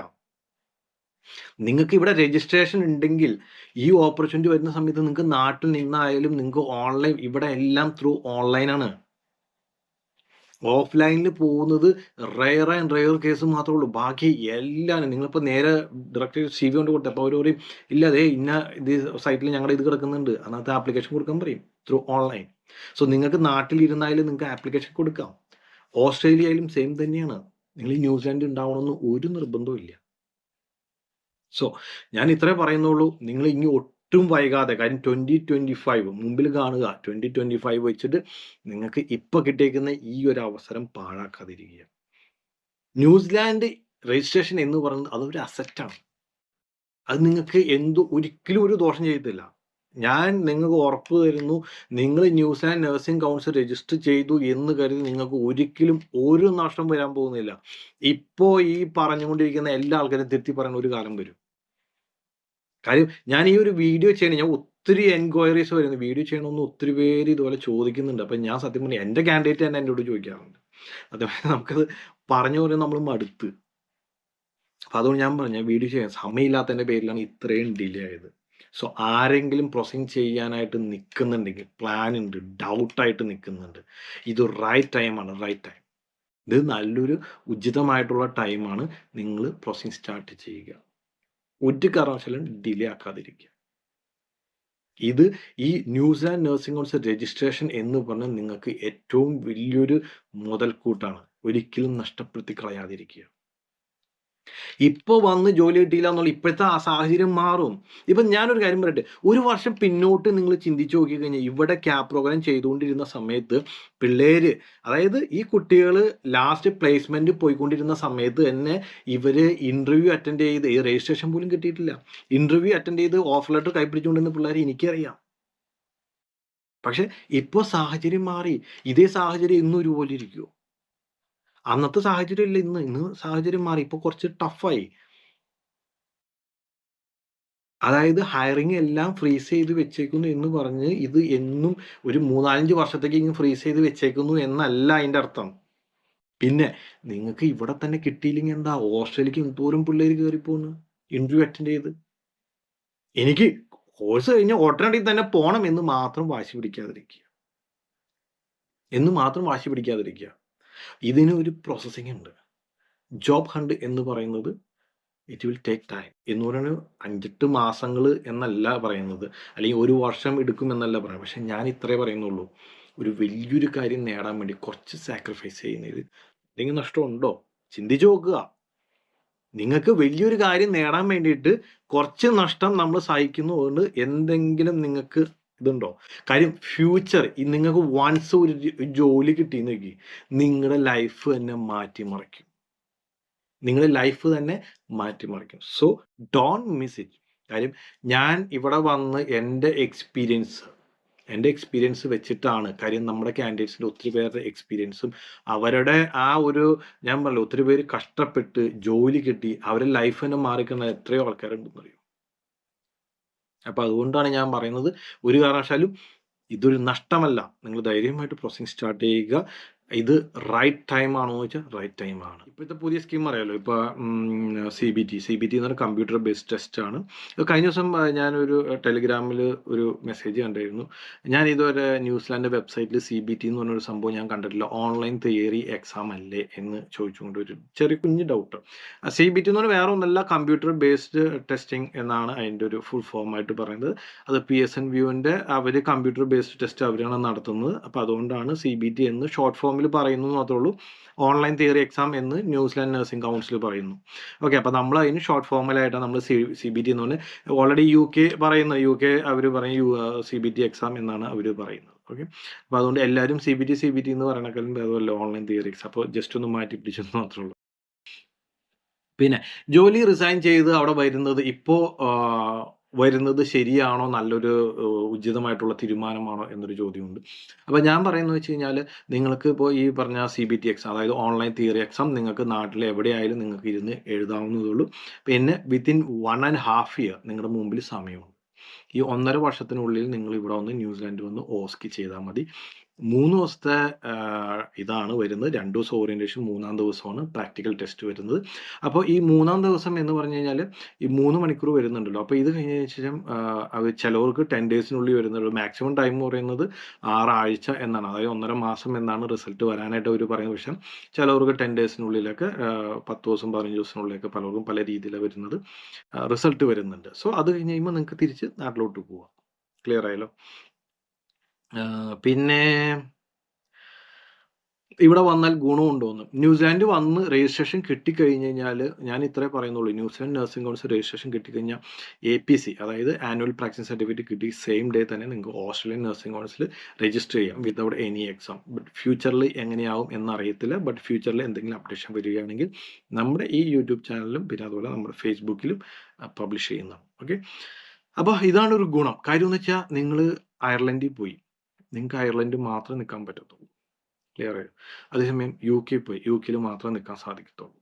നിങ്ങൾക്ക് ഇവിടെ രജിസ്ട്രേഷൻ ഉണ്ടെങ്കിൽ ഈ ഓപ്പർച്യൂണിറ്റി വരുന്ന സമയത്ത് നിങ്ങൾക്ക് നാട്ടിൽ നിന്നായാലും നിങ്ങൾക്ക് ഓൺലൈൻ, ഇവിടെ എല്ലാം ത്രൂ ഓൺലൈനാണ്. ഓഫ്ലൈനിൽ പോകുന്നത് റെയർ ആൻഡ് റെയർ കേസ് മാത്രമേ ഉള്ളൂ. ബാക്കി എല്ലാം നിങ്ങളിപ്പോൾ നേരെ ഡയറക്റ്റ് CV കൊണ്ട് കൊടുത്തത്, അപ്പോൾ അവർ പറയും ഇല്ല അതേ ഇന്ന ഇത് സൈറ്റിൽ ഞങ്ങളുടെ ഇത് കിടക്കുന്നുണ്ട്, അതിനകത്ത് ആപ്ലിക്കേഷൻ കൊടുക്കാൻ പറയും ത്രൂ ഓൺലൈൻ. സോ നിങ്ങൾക്ക് നാട്ടിലിരുന്നായാലും നിങ്ങൾക്ക് ആപ്ലിക്കേഷൻ കൊടുക്കാം. ഓസ്ട്രേലിയയിലും സെയിം തന്നെയാണ്. നിങ്ങൾ ഈ ന്യൂസിലാൻഡ് ഉണ്ടാവണമെന്ന് ഒരു നിർബന്ധവും ഇല്ല. സോ ഞാൻ ഇത്രേ പറയുന്നുള്ളൂ, നിങ്ങൾ ഇനി ഒട്ടും വൈകാതെ, കാര്യം 2025 മുമ്പിൽ കാണുക, 2025 വെച്ചിട്ട് നിങ്ങൾക്ക് ഇപ്പൊ കിട്ടിയേക്കുന്ന ഈ ഒരു അവസരം പാഴാക്കാതിരിക്കുക. ന്യൂസിലാൻഡ് രജിസ്ട്രേഷൻ എന്ന് പറയുന്നത് അതൊരു അസറ്റാണ്. അത് നിങ്ങൾക്ക് ഒരിക്കലും ഒരു ദോഷം ചെയ്യത്തില്ല. ഞാൻ നിങ്ങൾക്ക് ഉറപ്പ് തരുന്നു, നിങ്ങൾ ന്യൂസിലാൻഡ് നഴ്സിംഗ് കൗൺസിൽ രജിസ്റ്റർ ചെയ്തു എന്ന് കരുതി നിങ്ങൾക്ക് ഒരിക്കലും ഒരു നഷ്ടം വരാൻ പോകുന്നില്ല. ഇപ്പോ ഈ പറഞ്ഞുകൊണ്ടിരിക്കുന്ന എല്ലാ ആൾക്കാരും തിരുത്തി പറയുന്ന ഒരു കാലം വരും. കാര്യം ഞാൻ ഈ ഒരു വീഡിയോ ചെയ്യണം, ഞാൻ ഒത്തിരി എൻക്വയറീസ് വരുന്നു, വീഡിയോ ചെയ്യണമെന്ന് ഒത്തിരി പേര് ഇതുപോലെ ചോദിക്കുന്നുണ്ട്. അപ്പം ഞാൻ സത്യം പറഞ്ഞാൽ എൻ്റെ കാൻഡിഡേറ്റ് തന്നെ എന്നോട് ചോദിക്കാറുണ്ട്. അതേപോലെ നമുക്കത് പറഞ്ഞു പറഞ്ഞ് നമ്മൾ മടുത്ത്. അപ്പം അതുകൊണ്ട് ഞാൻ പറഞ്ഞു, വീഡിയോ ചെയ്യാൻ സമയമില്ലാത്തതിൻ്റെ പേരിലാണ് ഇത്രയും ഡിലേ ആയത്. സോ ആരെങ്കിലും പ്രോസസ്സിംഗ് ചെയ്യാനായിട്ട് നിൽക്കുന്നുണ്ടെങ്കിൽ, പ്ലാൻ ഉണ്ട്, ഡൗട്ടായിട്ട് നിൽക്കുന്നുണ്ട്, ഇത് റൈറ്റ് ടൈമാണ്, റൈറ്റ് ടൈം. ഇത് നല്ലൊരു ഉചിതമായിട്ടുള്ള ടൈമാണ്. നിങ്ങൾ പ്രോസസ്സിംഗ് സ്റ്റാർട്ട് ചെയ്യുക. ഒരു കാരണവശാലും ഡിലേ ആക്കാതിരിക്കുക. ഇത് ഈ ന്യൂസിലാൻഡ് നഴ്സിംഗ് കൗൺസിൽ രജിസ്ട്രേഷൻ എന്ന് പറഞ്ഞാൽ നിങ്ങൾക്ക് ഏറ്റവും വലിയൊരു മുതൽക്കൂട്ടാണ്. ഒരിക്കലും നഷ്ടപ്പെടുത്തി കളയാതിരിക്കുക. ഇപ്പോൾ വന്ന് ജോലി കിട്ടിയില്ല എന്നുള്ള ഇപ്പോഴത്തെ ആ സാഹചര്യം മാറും. ഇപ്പം ഞാനൊരു കാര്യം പറയട്ടെ, ഒരു വർഷം പിന്നോട്ട് നിങ്ങൾ ചിന്തിച്ചു നോക്കി കഴിഞ്ഞാൽ, ഇവിടെ ക്യാപ് പ്രോഗ്രാം ചെയ്തുകൊണ്ടിരുന്ന സമയത്ത് പിള്ളേര്, അതായത് ഈ കുട്ടികൾ ലാസ്റ്റ് പ്ലേസ്മെന്റ് പോയിക്കൊണ്ടിരുന്ന സമയത്ത് തന്നെ ഇവര് ഇന്റർവ്യൂ അറ്റൻഡ് ചെയ്ത്, ഈ രജിസ്ട്രേഷൻ പോലും കിട്ടിയിട്ടില്ല, ഇന്റർവ്യൂ അറ്റൻഡ് ചെയ്ത് ഓഫർ ലെറ്റർ കൈപ്പിടിച്ചുകൊണ്ടിരുന്ന പിള്ളേരെ എനിക്കറിയാം. പക്ഷെ ഇപ്പോൾ സാഹചര്യം മാറി. ഇതേ സാഹചര്യം ഇന്നും ഒരുപോലെ ഇരിക്കുമോ? അന്നത്തെ സാഹചര്യം ഇല്ല ഇന്ന് സാഹചര്യം മാറി. ഇപ്പോൾ കുറച്ച് ടഫായി. അതായത് ഹയറിങ് എല്ലാം ഫ്രീസ് ചെയ്ത് വെച്ചേക്കുന്നു എന്ന് പറഞ്ഞ് ഇത് എന്നും ഒരു 3-5 വർഷത്തേക്ക് ഇങ്ങ് ഫ്രീസ് ചെയ്ത് വെച്ചേക്കുന്നു എന്നല്ല അതിൻ്റെ അർത്ഥം. പിന്നെ നിങ്ങൾക്ക് ഇവിടെ തന്നെ കിട്ടിയില്ലെങ്കിൽ എന്താ, ഓസ്ട്രേലിയക്ക് എന്തോരം പിള്ളേർ കയറിപ്പോന്ന് ഇന്റർവ്യൂ അറ്റൻഡ് ചെയ്ത്. എനിക്ക് കോഴ്സ് കഴിഞ്ഞ ഉടനടി തന്നെ പോകണം എന്ന് മാത്രം വാശി പിടിക്കാതിരിക്കുക. ഇതിന് ഒരു പ്രോസസ്സിംഗ് ഉണ്ട്. ജോബ് ഹണ്ട് എന്ന് പറയുന്നത് ഇറ്റ് വിൽ ടേക്ക് ടൈം എന്ന് പറയുന്നത് 5-8 മാസങ്ങൾ എന്നല്ല പറയുന്നത്, അല്ലെങ്കിൽ ഒരു വർഷം എടുക്കും എന്നല്ല പറയുന്നത്. പക്ഷെ ഞാൻ ഇത്രേ പറയുന്നുള്ളൂ, ഒരു വലിയൊരു കാര്യം നേടാൻ വേണ്ടി കുറച്ച് സാക്രിഫൈസ് ചെയ്യുന്നതിൽ എന്തെങ്കിലും നഷ്ടമുണ്ടോ? ചിന്തിച്ചു നോക്കുക. നിങ്ങൾക്ക് വലിയൊരു കാര്യം നേടാൻ വേണ്ടിയിട്ട് കുറച്ച് നഷ്ടം നമ്മൾ സഹിക്കുന്നതുകൊണ്ട് എന്തെങ്കിലും നിങ്ങൾക്ക് ഇതുണ്ടോ? കാര്യം ഫ്യൂച്ചർ നിങ്ങൾക്ക് വൺസ് ഒരു ജോലി കിട്ടിയെന്ന് നോക്കി, നിങ്ങളുടെ ലൈഫ് തന്നെ മാറ്റിമറിക്കും. So don't miss it. കാര്യം ഞാൻ ഇവിടെ വന്ന് എൻ്റെ എക്സ്പീരിയൻസ് വെച്ചിട്ടാണ്, കാര്യം നമ്മുടെ കാൻഡിഡേറ്റ്സിൻ്റെ ഒത്തിരി പേരുടെ എക്സ്പീരിയൻസും അവരുടെ ആ ഒരു, ഞാൻ പറഞ്ഞില്ല, ഒത്തിരി പേര് കഷ്ടപ്പെട്ട് ജോലി കിട്ടി അവരുടെ ലൈഫ് തന്നെ മാറിക്കുന്ന എത്രയോ ആൾക്കാരുണ്ടെന്ന് അറിയും. അപ്പം അതുകൊണ്ടാണ് ഞാൻ പറയുന്നത്, ഒരു കാരണവശാലും ഇതൊരു നഷ്ടമല്ല. നിങ്ങൾ ധൈര്യമായിട്ട് പ്രോസസ്സിംഗ് സ്റ്റാർട്ട് ചെയ്യുക. ഇത് റൈറ്റ് ടൈം ആണോ എന്ന് ചോദിച്ചാൽ റൈറ്റ് ടൈം ആണ്. ഇപ്പോഴത്തെ പുതിയ സ്കീം അറിയാലോ, ഇപ്പോൾ CBT എന്ന് പറഞ്ഞാൽ കമ്പ്യൂട്ടർ ബേസ്ഡ് ടെസ്റ്റ് ആണ്. കഴിഞ്ഞ ദിവസം ഞാനൊരു ടെലിഗ്രാമിൽ ഒരു മെസ്സേജ് കണ്ടായിരുന്നു. ഞാൻ ഇതുവരെ ന്യൂസിലാൻഡ് വെബ്സൈറ്റിൽ CBT എന്ന് പറഞ്ഞൊരു സംഭവം ഞാൻ കണ്ടിട്ടില്ല, ഓൺലൈൻ തിയറി എക്സാം അല്ലേ എന്ന് ചോദിച്ചുകൊണ്ട് ഒരു ചെറിയ കുഞ്ഞ് ഡൗട്ട്. CBT എന്ന് പറഞ്ഞാൽ വേറെ ഒന്നല്ല, കമ്പ്യൂട്ടർ ബേസ്ഡ് ടെസ്റ്റിംഗ് എന്നാണ് അതിൻ്റെ ഒരു ഫുൾ ഫോമായിട്ട് പറയുന്നത്. അത് PSNVUവിൻ്റെ അവർ കമ്പ്യൂട്ടർ ബേസ്ഡ് ടെസ്റ്റ് അവരാണ് നടത്തുന്നത്. അപ്പോൾ അതുകൊണ്ടാണ് CBT എന്ന് ഷോർട്ട് ഫോമിൽ പറയുന്നത് മാത്രമേ ഉള്ളൂ. ഓൺലൈൻ തിയറി എക്സാം എന്ന് ന്യൂസിലാൻഡ് നഴ്സിംഗ് കൗൺസിൽ പറയുന്നു. ഓക്കെ, അപ്പോൾ നമ്മൾ അതിന് ഷോർട്ട് ഫോമിലായിട്ടാണ് നമ്മൾ CBT എന്ന് പറഞ്ഞാൽ ഓൾറെഡി UK പറയുന്നത്. UK അവർ പറയും CBT എക്സാം എന്നാണ് അവർ പറയുന്നത്. ഓക്കെ, അപ്പോൾ അതുകൊണ്ട് എല്ലാവരും CBT എന്ന് പറയണക്കാളും അതുപോലെ ഓൺലൈൻ തിയറി എക്സാം. അപ്പോൾ ജസ്റ്റ് ഒന്ന് മാറ്റി പിടിച്ചെന്ന് മാത്രമേ ഉള്ളൂ. പിന്നെ ജോലി റിസൈൻ ചെയ്ത് അവിടെ വരുന്നത് ഇപ്പോൾ വരുന്നത് ശരിയാണോ, നല്ലൊരു ഉചിതമായിട്ടുള്ള തീരുമാനമാണോ എന്നൊരു ചോദ്യമുണ്ട്. അപ്പോൾ ഞാൻ പറയുന്നത് വെച്ച് കഴിഞ്ഞാൽ, നിങ്ങൾക്ക് ഇപ്പോൾ ഈ പറഞ്ഞ CBT എക്സാം, അതായത് ഓൺലൈൻ തിയറി എക്സാം നിങ്ങൾക്ക് നാട്ടിൽ എവിടെയായാലും നിങ്ങൾക്ക് ഇരുന്ന് എഴുതാവുന്നതേ ഉള്ളൂ. പിന്നെ വിത്തിൻ 1.5 ഇയർ നിങ്ങളുടെ മുമ്പിൽ സമയമുണ്ട്. ഈ 1.5 വർഷത്തിനുള്ളിൽ നിങ്ങൾ ഇവിടെ വന്ന് ന്യൂസിലാൻഡ് വന്ന് OSCE ചെയ്താൽ മതി. 3 ദിവസത്തെ ഇതാണ് വരുന്നത്. 2 ദിവസം ഓറിയൻറ്റേഷൻ, 3-ാം ദിവസമാണ് പ്രാക്ടിക്കൽ ടെസ്റ്റ് വരുന്നത്. അപ്പോൾ ഈ 3-ാം ദിവസം എന്ന് പറഞ്ഞു കഴിഞ്ഞാൽ ഈ 3 മണിക്കൂർ വരുന്നുണ്ടല്ലോ. അപ്പോൾ ഇത് കഴിഞ്ഞതിന് ശേഷം അത് ചിലവർക്ക് 10 ഡേയ്സിനുള്ളിൽ വരുന്നുള്ളൂ. മാക്സിമം ടൈം പറയുന്നത് 6 ആഴ്ച എന്നാണ്, അതായത് 1.5 മാസം എന്നാണ് റിസൾട്ട് വരാനായിട്ട് അവർ പറയുന്നത്. പക്ഷേ ചിലവർക്ക് 10 ഡേയ്സിനുള്ളിലൊക്കെ 10 ദിവസം 15 ദിവസത്തിനുള്ളിലൊക്കെ പലർക്കും പല രീതിയിലാണ് വരുന്നത്, റിസൾട്ട് വരുന്നുണ്ട്. സോ അത് കഴിഞ്ഞ് കഴിയുമ്പോൾ നിങ്ങൾക്ക് തിരിച്ച് നാട്ടിലോട്ട് പോവാം. ക്ലിയർ ആയല്ലോ? പിന്നെ ഇവിടെ വന്നാൽ ഗുണമുണ്ടോന്ന്, ന്യൂസിലാൻഡ് വന്ന് രജിസ്ട്രേഷൻ കിട്ടിക്കഴിഞ്ഞ് കഴിഞ്ഞാൽ ഞാൻ ഇത്രേ പറയുന്നുള്ളൂ. ന്യൂസിലാൻഡ് നഴ്സിംഗ് കൗൺസിൽ രജിസ്ട്രേഷൻ കിട്ടിക്കഴിഞ്ഞാൽ APC, അതായത് ആനുവൽ പ്രാക്ടീസ് സർട്ടിഫിക്കറ്റ് കിട്ടി സെയിം ഡേ തന്നെ നിങ്ങൾക്ക് ഓസ്ട്രേലിയൻ നഴ്സിംഗ് കൗൺസിൽ രജിസ്റ്റർ ചെയ്യാം വിത്തൗട്ട് എനി എക്സാം. ബട്ട് ഫ്യൂച്ചറിൽ എങ്ങനെയാവും എന്നറിയത്തില്ല. ബട്ട് ഫ്യൂച്ചറിൽ എന്തെങ്കിലും അപ്ഡേഷൻ വരികയാണെങ്കിൽ നമ്മുടെ ഈ യൂട്യൂബ് ചാനലിലും പിന്നെ അതുപോലെ നമ്മുടെ ഫേസ്ബുക്കിലും പബ്ലിഷ് ചെയ്യുന്നതാണ്. ഓക്കെ, അപ്പോൾ ഇതാണ് ഒരു ഗുണം. കാര്യം എന്ന് വെച്ചാൽ, നിങ്ങൾ അയർലൻഡിൽ പോയി, നിങ്ങൾക്ക് അയർലൻഡ് മാത്രമേ നിൽക്കാൻ പറ്റത്തുള്ളൂ. ക്ലിയർ ആയോ? അതേസമയം UK പോയി, UK മാത്രമേ നിൽക്കാൻ സാധിക്കത്തുള്ളൂ.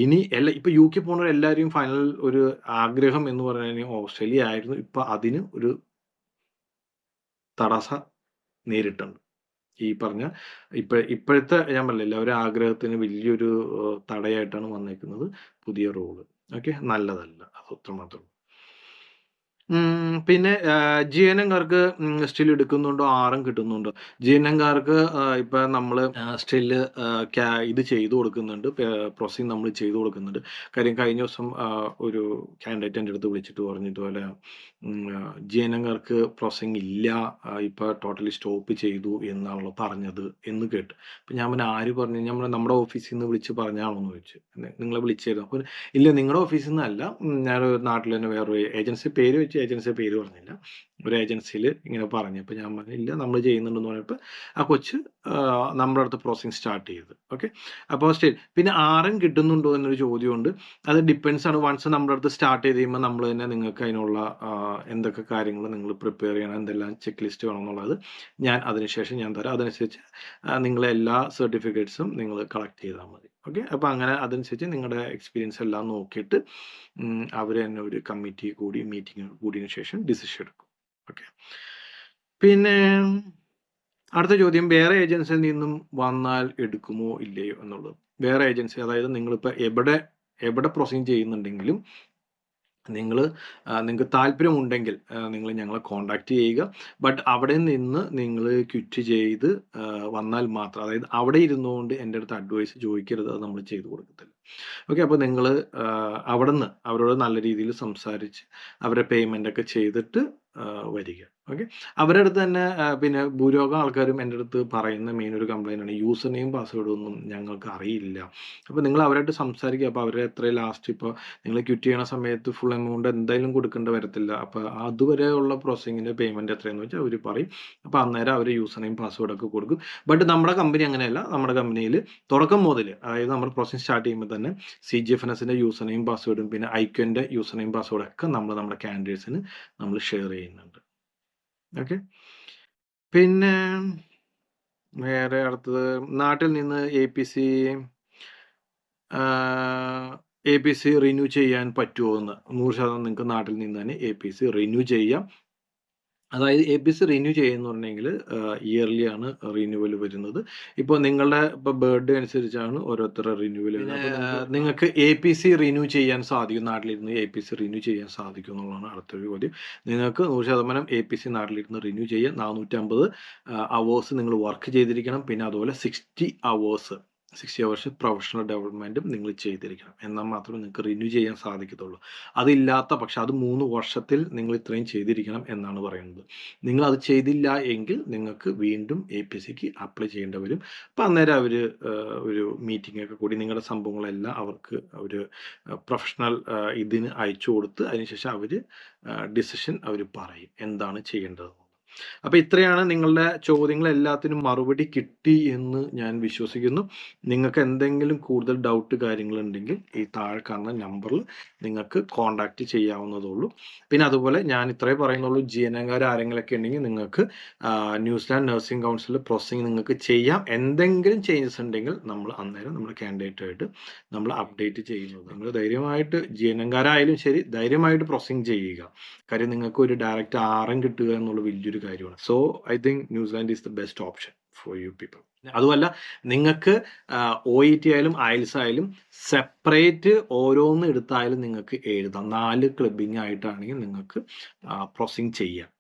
ഇനി ഇപ്പൊ UK പോകുന്നവർ എല്ലാവരെയും ഫൈനൽ ഒരു ആഗ്രഹം എന്ന് പറഞ്ഞാൽ ഓസ്ട്രേലിയ ആയിരുന്നു. ഇപ്പൊ അതിന് ഒരു തടസ്സം നേരിട്ടുണ്ട്. ഈ പറഞ്ഞ ഇപ്പോഴത്തെ ഞാൻ പറഞ്ഞില്ല, എല്ലാവരും ആഗ്രഹത്തിന് വലിയൊരു തടയായിട്ടാണ് വന്നേക്കുന്നത് പുതിയ റൂള്. ഓക്കെ, നല്ലതല്ല, അത് അത്രമാത്രം. പിന്നെ GNMകാർക്ക് സ്റ്റിൽ എടുക്കുന്നുണ്ടോ, RM കിട്ടുന്നുണ്ടോ? GNMകാർക്ക് ഇപ്പൊ നമ്മള് സ്റ്റിൽ ഇത് ചെയ്തു കൊടുക്കുന്നുണ്ട്, പ്രോസസ്സിംഗ് നമ്മൾ ചെയ്തു കൊടുക്കുന്നുണ്ട്. കാര്യം കഴിഞ്ഞ ദിവസം ഒരു കാൻഡിഡേറ്റ് എൻ്റെ അടുത്ത് വിളിച്ചിട്ട് പറഞ്ഞു, ഇതുപോലെ GNMകാർക്ക് പ്രോസസ്സിംഗ് ഇല്ല, ഇപ്പൊ ടോട്ടലി സ്റ്റോപ്പ് ചെയ്തു എന്നാണല്ലോ പറഞ്ഞത് എന്ന് കേട്ടു. അപ്പൊ ഞാൻ പറഞ്ഞു, ആര് പറഞ്ഞു? നമ്മുടെ ഓഫീസിൽ നിന്ന് വിളിച്ച് പറഞ്ഞാണോ എന്ന് ചോദിച്ചു. നിങ്ങളെ വിളിച്ചായിരുന്നു? അപ്പൊ ഇല്ല, നിങ്ങളുടെ ഓഫീസിൽ നിന്നല്ല, ഞാനൊരു നാട്ടിൽ തന്നെ വേറൊരു ഏജൻസി പേര് വെച്ച്, ഏജൻസി പേര് പറഞ്ഞില്ല, ഒരു ഏജൻസിയിൽ ഇങ്ങനെ പറഞ്ഞു. അപ്പോൾ ഞാൻ പറഞ്ഞു, ഇല്ല നമ്മൾ ചെയ്യുന്നുണ്ടെന്ന് പറഞ്ഞപ്പോൾ ആ കൊച്ച് നമ്മുടെ അടുത്ത് പ്രോസസ്സിംഗ് സ്റ്റാർട്ട് ചെയ്ത്. ഓക്കെ, അപ്പോൾ സ്റ്റിൽ പിന്നെ RM കിട്ടുന്നുണ്ടോ എന്നൊരു ചോദ്യമുണ്ട്. അത് ഡിപ്പെൻസ് ആണ്. വൺസ് നമ്മുടെ അടുത്ത് സ്റ്റാർട്ട് ചെയ്ത് കഴിയുമ്പോൾ നമ്മൾ തന്നെ നിങ്ങൾക്ക് അതിനുള്ള എന്തൊക്കെ കാര്യങ്ങൾ നിങ്ങൾ പ്രിപ്പയർ ചെയ്യണം, എന്തെല്ലാം ചെക്ക് ലിസ്റ്റ് വേണമെന്നുള്ളത് ഞാൻ അതിനുശേഷം ഞാൻ തരാം. അതനുസരിച്ച് നിങ്ങളെ എല്ലാ സർട്ടിഫിക്കറ്റ്സും നിങ്ങൾ കളക്ട് ചെയ്താൽ മതി. ഓക്കെ, അപ്പോൾ അങ്ങനെ അതനുസരിച്ച് നിങ്ങളുടെ എക്സ്പീരിയൻസ് എല്ലാം നോക്കിയിട്ട് അവർ തന്നെ ഒരു കമ്മിറ്റി കൂടി മീറ്റിംഗ് കൂടിയതിനു ശേഷം ഡിസിഷൻ എടുക്കും. ഓക്കെ, പിന്നെ അടുത്ത ചോദ്യം, വേറെ ഏജൻസിയിൽ നിന്നും വന്നാൽ എടുക്കുമോ ഇല്ലയോ എന്നുള്ളത്. വേറെ ഏജൻസി, അതായത് നിങ്ങളിപ്പോൾ എവിടെ പ്രോസസ്സിംഗ് ചെയ്യുന്നുണ്ടെങ്കിലും നിങ്ങൾക്ക് താല്പര്യമുണ്ടെങ്കിൽ നിങ്ങൾ ഞങ്ങളെ കോൺടാക്റ്റ് ചെയ്യുക. ബട്ട് അവിടെ നിന്ന് നിങ്ങൾ ക്വിറ്റ് ചെയ്ത് വന്നാൽ മാത്രം, അതായത് അവിടെ ഇരുന്നുകൊണ്ട് എൻ്റെ അടുത്ത് അഡ്വൈസ് ചോദിക്കരുത്, അത് നമ്മൾ ചെയ്തു കൊടുക്കത്തില്ല. ഓക്കെ, അപ്പോൾ നിങ്ങൾ അവിടുന്ന് അവരോട് നല്ല രീതിയിൽ സംസാരിച്ച് അവരെ പേയ്മെൻ്റ് ഒക്കെ ചെയ്തിട്ട് വരിക. ഓക്കെ, അവരുടെ അടുത്ത് തന്നെ പിന്നെ ഭൂരിഭാഗം ആൾക്കാരും എൻ്റെ അടുത്ത് പറയുന്ന മെയിൻ ഒരു കംപ്ലൈൻ്റ് ആണ്, യൂസർ നെയിം പാസ്വേഡും ഒന്നും ഞങ്ങൾക്ക് അറിയില്ല. അപ്പോൾ നിങ്ങൾ അവരായിട്ട് സംസാരിക്കുക. അപ്പോൾ അവരെ എത്ര ലാസ്റ്റ് ഇപ്പോൾ നിങ്ങൾ ക്വിറ്റ് ചെയ്യണ സമയത്ത് ഫുൾ എമൗണ്ട് എന്തായാലും കൊടുക്കേണ്ടി വരത്തില്ല. അപ്പോൾ അതുവരെയുള്ള പ്രോസസ്സിങ്ങിൻ്റെ പേയ്മെൻറ്റ് എത്രയെന്ന് വെച്ചാൽ അവർ പറയും. അപ്പോൾ അന്നേരം അവർ യൂസർ നെയിം പാസ്വേഡൊക്കെ കൊടുക്കും. ബട്ട് നമ്മുടെ കമ്പനി അങ്ങനെയല്ല. നമ്മുടെ കമ്പനിയിൽ തുടക്കം മുതൽ, അതായത് നമ്മൾ പ്രോസസ്സിംഗ് സ്റ്റാർട്ട് ചെയ്യുമ്പോൾ തന്നെ CGFNSൻ്റെ യൂസർ നെയിം പാസ്വേഡും പിന്നെ IQൻ്റെ യൂസർ നെയിം പാസ്വേഡൊക്കെ നമ്മൾ നമ്മുടെ കാൻഡിഡേറ്റ്സിന് നമ്മൾ ഷെയർ ചെയ്യുന്നുണ്ട്. ഓക്കെ, പിന്നെ വേറെ അടുത്തത്, നാട്ടിൽ നിന്ന് APC റിന്യൂ ചെയ്യാൻ പറ്റുമോ എന്ന്. 100% നിങ്ങൾക്ക് നാട്ടിൽ നിന്ന് തന്നെ APC റിന്യൂ ചെയ്യാം. അതായത് APC റിന്യൂ ചെയ്യുന്നുണ്ടെങ്കിൽ ഇയർലി ആണ് റിന്യൂവൽ വരുന്നത്. ഇപ്പോൾ നിങ്ങളുടെ ബർത്ത്ഡേ അനുസരിച്ചാണ് ഓരോരുത്തരുടെ റിന്യൂവൽ വരുന്നത്. അപ്പോൾ നിങ്ങൾക്ക് APC റിന്യൂ ചെയ്യാൻ സാധിക്കും, നാട്ടിലിരുന്ന് APC റിന്യൂ ചെയ്യാൻ സാധിക്കും എന്നുള്ളതാണ് അടുത്തൊരു ചോദ്യം. നിങ്ങൾക്ക് 100% APC നാട്ടിലിരുന്ന് റിന്യൂ ചെയ്യാം. 450 അവേഴ്സ് നിങ്ങൾ വർക്ക് ചെയ്തിരിക്കണം. പിന്നെ അതുപോലെ 60 അവേഴ്സ് പ്രൊഫഷണൽ ഡെവലപ്മെൻറ്റും നിങ്ങൾ ചെയ്തിരിക്കണം. എന്നാൽ മാത്രമേ നിങ്ങൾക്ക് റിന്യൂ ചെയ്യാൻ സാധിക്കത്തുള്ളൂ. അതില്ലാത്ത പക്ഷം അത് 3 വർഷത്തിൽ നിങ്ങൾ ഇത്രയും ചെയ്തിരിക്കണം എന്നാണ് പറയുന്നത്. നിങ്ങൾ അത് ചെയ്തില്ല എങ്കിൽ നിങ്ങൾക്ക് വീണ്ടും APCക്ക് അപ്ലൈ ചെയ്യേണ്ടി വരും. അപ്പോൾ അന്നേരം അവർ ഒരു മീറ്റിംഗ് ഒക്കെ കൂടി നിങ്ങളുടെ സംഭവങ്ങളെല്ലാം അവർക്ക് ഒരു പ്രൊഫഷണൽ ഇതിന് അയച്ചു കൊടുത്ത് അതിനുശേഷം അവർ ഡിസിഷൻ അവർ പറയും എന്താണ് ചെയ്യേണ്ടത്. അപ്പോൾ ഇത്രയാണ് നിങ്ങളുടെ ചോദ്യങ്ങൾ എല്ലാത്തിനും മറുപടി കിട്ടി എന്ന് ഞാൻ വിശ്വസിക്കുന്നു. നിങ്ങൾക്ക് എന്തെങ്കിലും കൂടുതൽ ഡൗട്ട് കാര്യങ്ങളുണ്ടെങ്കിൽ ഈ താഴെ കാണുന്ന നമ്പറിൽ നിങ്ങൾക്ക് കോൺടാക്റ്റ് ചെയ്യാവുന്നതുള്ളൂ. പിന്നെ അതുപോലെ ഞാൻ ഇത്രേ പറയുന്നുള്ളൂ, ജീവനക്കാർ ആരെങ്കിലൊക്കെ ഉണ്ടെങ്കിൽ നിങ്ങൾക്ക് ന്യൂസിലാൻഡ് നഴ്സിംഗ് കൗൺസിൽ പ്രോസസ്സിംഗ് നിങ്ങൾക്ക് ചെയ്യാം. എന്തെങ്കിലും ചേഞ്ചസ് ഉണ്ടെങ്കിൽ നമ്മൾ അന്നേരം നമ്മുടെ കാൻഡിഡേറ്റുമായിട്ട് നമ്മൾ അപ്ഡേറ്റ് ചെയ്യുന്നത്. നിങ്ങൾ ധൈര്യമായിട്ട് ജീവനക്കാരായാലും ശരി ധൈര്യമായിട്ട് പ്രോസസ്സിംഗ് ചെയ്യുക. കാര്യം നിങ്ങൾക്ക് ഒരു ഡയറക്റ്റ് RM കിട്ടുക എന്നുള്ള വലിയൊരു കാര്യമാണ്. So I think New Zealand is the best option for you people. അതുമല്ല നിങ്ങൾക്ക് OET ആയാലും IELTS ആയാലും സെപ്പറേറ്റ് ഓരോന്ന് എടുത്തായാലും നിങ്ങൾക്ക് എഴുതാം. 4 ക്ലബിങ് ആയിട്ടാണെങ്കിൽ നിങ്ങൾക്ക് പ്രോസസ്സിംഗ് ചെയ്യാം.